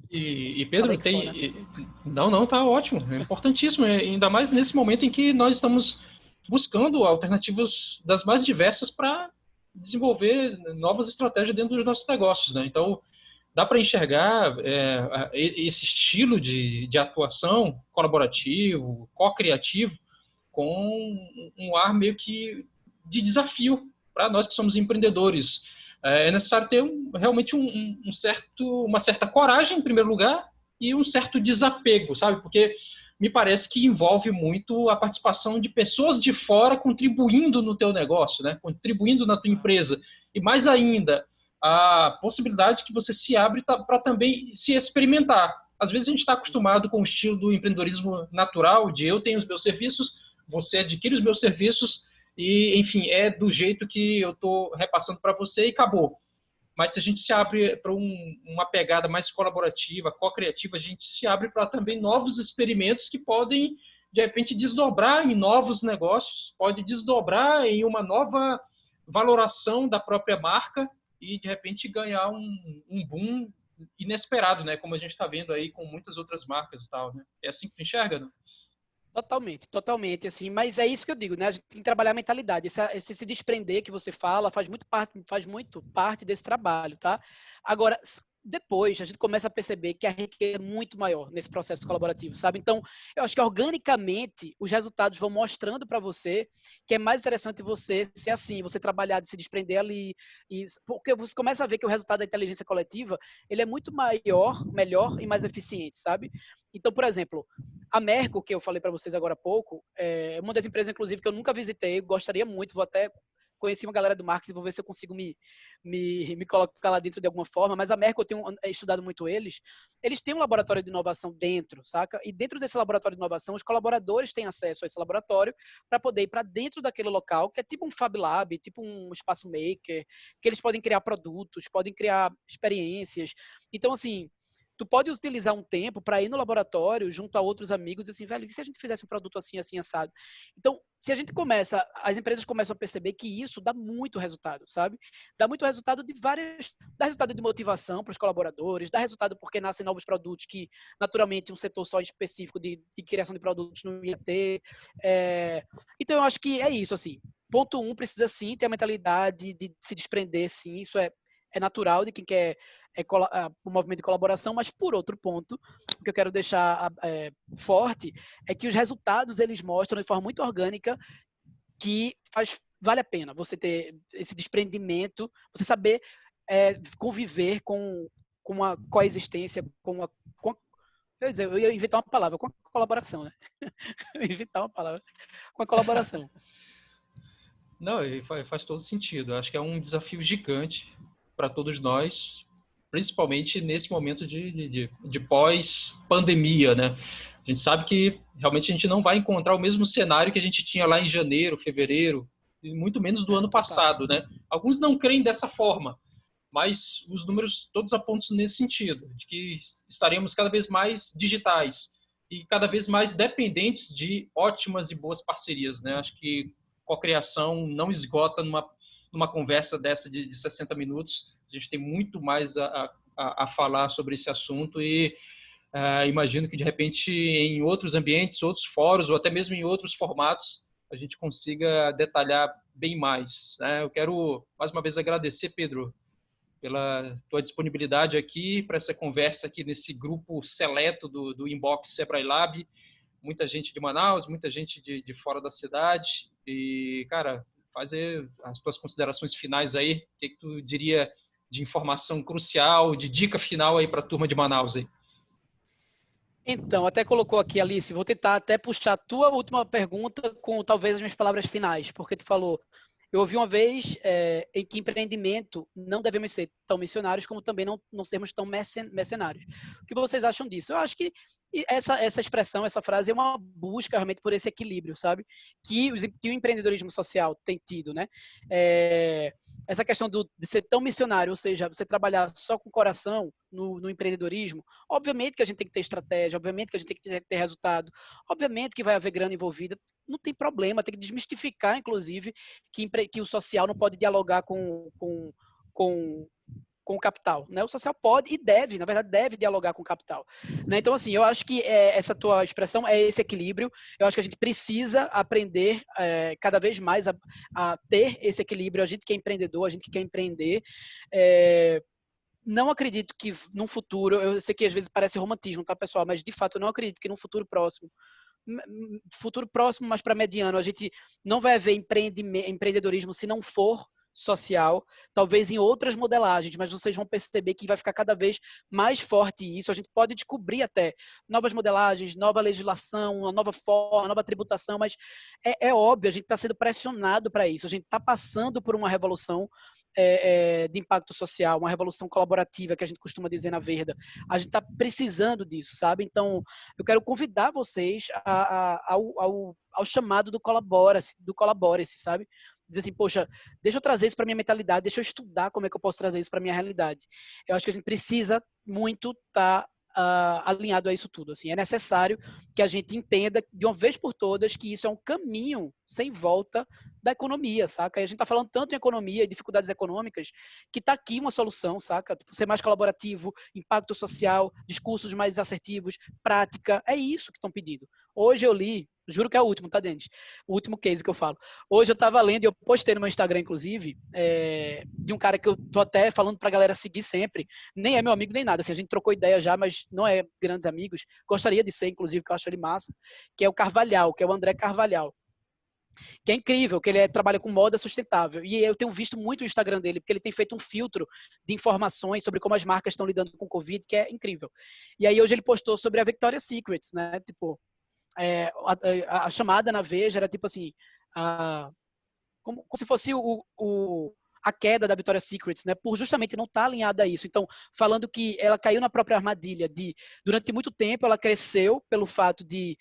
E Pedro, Não, tá ótimo. É importantíssimo, ainda mais nesse momento em que nós estamos buscando alternativas das mais diversas para desenvolver novas estratégias dentro dos nossos negócios, né? Então, dá para enxergar esse estilo de atuação colaborativo, co-criativo, com um ar meio que de desafio para nós que somos empreendedores. É necessário ter realmente uma certa coragem, em primeiro lugar, e um certo desapego, sabe? Porque me parece que envolve muito a participação de pessoas de fora contribuindo no teu negócio, né? Contribuindo na tua empresa. E mais ainda, a possibilidade que você se abre para também se experimentar. Às vezes a gente está acostumado com o estilo do empreendedorismo natural, de eu tenho os meus serviços, você adquire os meus serviços, e, enfim, é do jeito que eu estou repassando para você e acabou. Mas se a gente se abre para uma pegada mais colaborativa, co-criativa, a gente se abre para também novos experimentos que podem, de repente, desdobrar em novos negócios, pode desdobrar em uma nova valoração da própria marca e, de repente, ganhar um boom inesperado, né? Como a gente está vendo aí com muitas outras marcas e tal, né? É assim que tu enxerga, né? Totalmente, assim, mas é isso que eu digo, né? A gente tem que trabalhar a mentalidade, esse se desprender que você fala faz muito parte desse trabalho, tá? Agora, depois a gente começa a perceber que a riqueza é muito maior nesse processo colaborativo, sabe? Então, eu acho que organicamente os resultados vão mostrando para você que é mais interessante você ser assim, você trabalhar de se desprender ali, porque você começa a ver que o resultado da inteligência coletiva, ele é muito maior, melhor e mais eficiente, sabe? Então, por exemplo, a Merco, que eu falei para vocês agora há pouco, é uma das empresas, inclusive, que eu nunca visitei, gostaria muito, vou até conheci uma galera do marketing, vou ver se eu consigo me colocar lá dentro de alguma forma, mas a Merco, eu tenho estudado muito eles têm um laboratório de inovação dentro, saca? E dentro desse laboratório de inovação, os colaboradores têm acesso a esse laboratório para poder ir para dentro daquele local, que é tipo um Fab Lab, tipo um espaço maker, que eles podem criar produtos, podem criar experiências. Então, assim, tu pode utilizar um tempo para ir no laboratório junto a outros amigos e assim, velho, e se a gente fizesse um produto assim, assim, assado? Então, se a gente começa, as empresas começam a perceber que isso dá muito resultado, sabe? Dá muito resultado dá resultado de motivação para os colaboradores, dá resultado porque nascem novos produtos que, naturalmente, um setor só específico de criação de produtos não ia ter. Então, eu acho que é isso, assim. Ponto 1, precisa sim ter a mentalidade de se desprender, sim, isso é natural de quem quer o movimento de colaboração, mas por outro ponto, o que eu quero deixar forte é que os resultados eles mostram de forma muito orgânica que vale a pena você ter esse desprendimento, você saber conviver com uma coexistência, eu ia inventar uma palavra, com a colaboração, né? Eu ia inventar uma palavra, com a colaboração. Não, e faz todo sentido. Acho que é um desafio gigante para todos nós, principalmente nesse momento de pós-pandemia, né? A gente sabe que realmente a gente não vai encontrar o mesmo cenário que a gente tinha lá em janeiro, fevereiro, e muito menos do ano passado, né? Alguns não creem dessa forma, mas os números todos apontam nesse sentido, de que estaremos cada vez mais digitais e cada vez mais dependentes de ótimas e boas parcerias, né? Acho que cocriação não esgota numa conversa dessa de 60 minutos. A gente tem muito mais a falar sobre esse assunto e imagino que, de repente, em outros ambientes, outros fóruns ou até mesmo em outros formatos, a gente consiga detalhar bem mais, né? Eu quero, mais uma vez, agradecer, Pedro, pela tua disponibilidade aqui para essa conversa aqui nesse grupo seleto do Inbox Sebrae Lab. Muita gente de Manaus, muita gente de fora da cidade. E, cara, fazer as tuas considerações finais aí. O que tu diria de informação crucial, de dica final aí para a turma de Manaus aí? Então, até colocou aqui, Alice, vou tentar até puxar a tua última pergunta com talvez as minhas palavras finais, porque tu falou, eu ouvi uma vez em que empreendimento não devemos ser tão missionários como também não sermos tão mercenários. O que vocês acham disso? Eu acho que essa expressão, essa frase é uma busca realmente por esse equilíbrio, sabe? Que o empreendedorismo social tem tido, né? Essa questão de ser tão missionário, ou seja, você trabalhar só com o coração no empreendedorismo, obviamente que a gente tem que ter estratégia, obviamente que a gente tem que ter resultado, obviamente que vai haver grana envolvida, não tem problema, tem que desmistificar, inclusive, que o social não pode dialogar com o capital, né? O social pode e deve, na verdade, deve dialogar com o capital, né? Então, assim, eu acho que essa tua expressão é esse equilíbrio. Eu acho que a gente precisa aprender cada vez mais a ter esse equilíbrio. A gente que é empreendedor, a gente que quer empreender, não acredito que num futuro, eu sei que às vezes parece romantismo, tá, pessoal? Mas, de fato, eu não acredito que num futuro próximo, mas para mediano, a gente não vai haver empreendedorismo se não for social, talvez em outras modelagens, mas vocês vão perceber que vai ficar cada vez mais forte isso. A gente pode descobrir até novas modelagens, nova legislação, uma nova forma, nova tributação, mas é óbvio, a gente está sendo pressionado para isso. A gente está passando por uma revolução de impacto social, uma revolução colaborativa, que a gente costuma dizer na Verda. A gente está precisando disso, sabe? Então, eu quero convidar vocês ao chamado do colabore-se, sabe? Dizer assim, poxa, deixa eu trazer isso para minha mentalidade, deixa eu estudar como é que eu posso trazer isso para minha realidade. Eu acho que a gente precisa muito estar alinhado a isso tudo. Assim, é necessário que a gente entenda de uma vez por todas que isso é um caminho sem volta da economia, saca? E a gente tá falando tanto em economia e dificuldades econômicas que tá aqui uma solução, saca? Tipo, ser mais colaborativo, impacto social, discursos mais assertivos, prática, é isso que estão pedindo. Hoje eu li, juro que é o último, tá, Denis? O último case que eu falo. Hoje eu tava lendo, e eu postei no meu Instagram, inclusive, de um cara que eu tô até falando pra galera seguir sempre, nem é meu amigo nem nada, assim, a gente trocou ideia já, mas não é grandes amigos, gostaria de ser, inclusive, que eu acho ele massa, que é o Carvalhal, que é o André Carvalhal, que é incrível, que ele trabalha com moda sustentável. E eu tenho visto muito o Instagram dele, porque ele tem feito um filtro de informações sobre como as marcas estão lidando com o Covid, que é incrível. E aí hoje ele postou sobre a Victoria's Secret, né? Tipo, a chamada na Veja era tipo assim, como se fosse a queda da Victoria's Secret, né? Por justamente não estar alinhada a isso. Então, falando que ela caiu na própria armadilha durante muito tempo, ela cresceu pelo fato de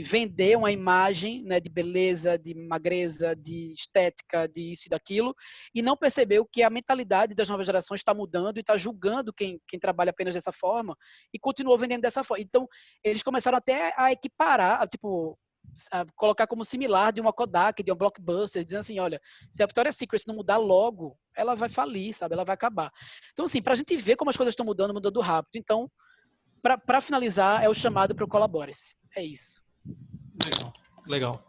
vender uma imagem, né, de beleza, de magreza, de estética, de isso e daquilo, e não percebeu que a mentalidade das novas gerações está mudando e está julgando quem trabalha apenas dessa forma e continuou vendendo dessa forma. Então, eles começaram até a equiparar, tipo, a colocar como similar de uma Kodak, de uma Blockbuster, dizendo assim, olha, se a Victoria's Secret não mudar logo, ela vai falir, sabe? Ela vai acabar. Então, assim, para a gente ver como as coisas estão mudando rápido. Então, para finalizar, é o chamado para o Colabore-se. É isso. Legal.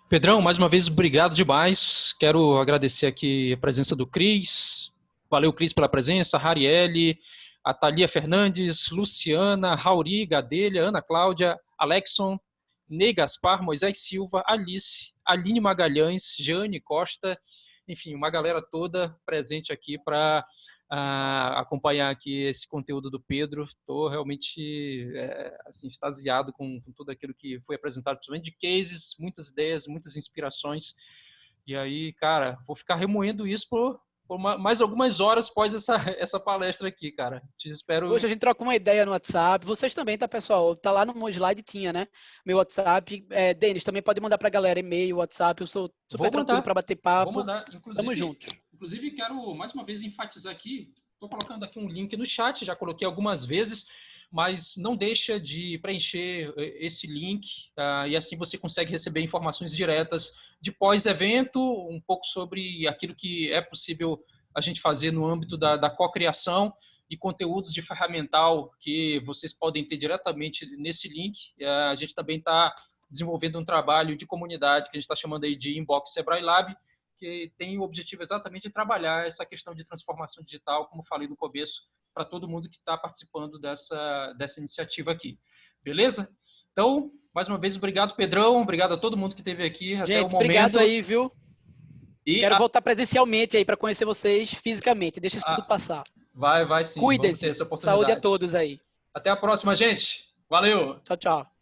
Pedrão, mais uma vez, obrigado demais. Quero agradecer aqui a presença do Cris. Valeu, Cris, pela presença. Rarielle, a Thalia Fernandes, Luciana, Rauri, Gadelha, Ana Cláudia, Alexson, Ney Gaspar, Moisés Silva, Alice, Aline Magalhães, Jane Costa, enfim, uma galera toda presente aqui para acompanhar aqui esse conteúdo do Pedro. Estou realmente assim, extasiado com tudo aquilo que foi apresentado, principalmente de cases, muitas ideias, muitas inspirações. E aí, cara, vou ficar remoendo isso por mais algumas horas após essa palestra aqui, cara. Te espero. Hoje a gente troca uma ideia no WhatsApp. Vocês também, tá, pessoal? Tá lá no slide, tinha, né? Meu WhatsApp. Denis, também pode mandar pra galera e-mail, WhatsApp. Eu sou super tranquilo para bater papo. Vou mandar. Tamo juntos. Inclusive, quero mais uma vez enfatizar aqui. Estou colocando aqui um link no chat, já coloquei algumas vezes, mas não deixa de preencher esse link, e assim você consegue receber informações diretas de pós-evento, um pouco sobre aquilo que é possível a gente fazer no âmbito da cocriação e conteúdos de ferramental que vocês podem ter diretamente nesse link. A gente também está desenvolvendo um trabalho de comunidade que a gente está chamando aí de Inbox Sebrae Lab, que tem o objetivo exatamente de trabalhar essa questão de transformação digital, como falei no começo, para todo mundo que está participando dessa iniciativa aqui. Beleza? Então, mais uma vez, obrigado, Pedrão. Obrigado a todo mundo que esteve aqui até o momento. Obrigado aí, viu? E quero voltar presencialmente aí para conhecer vocês fisicamente. Deixa isso tudo passar. Vai sim. Cuidem-se. Saúde a todos aí. Até a próxima, gente. Valeu. Tchau, tchau.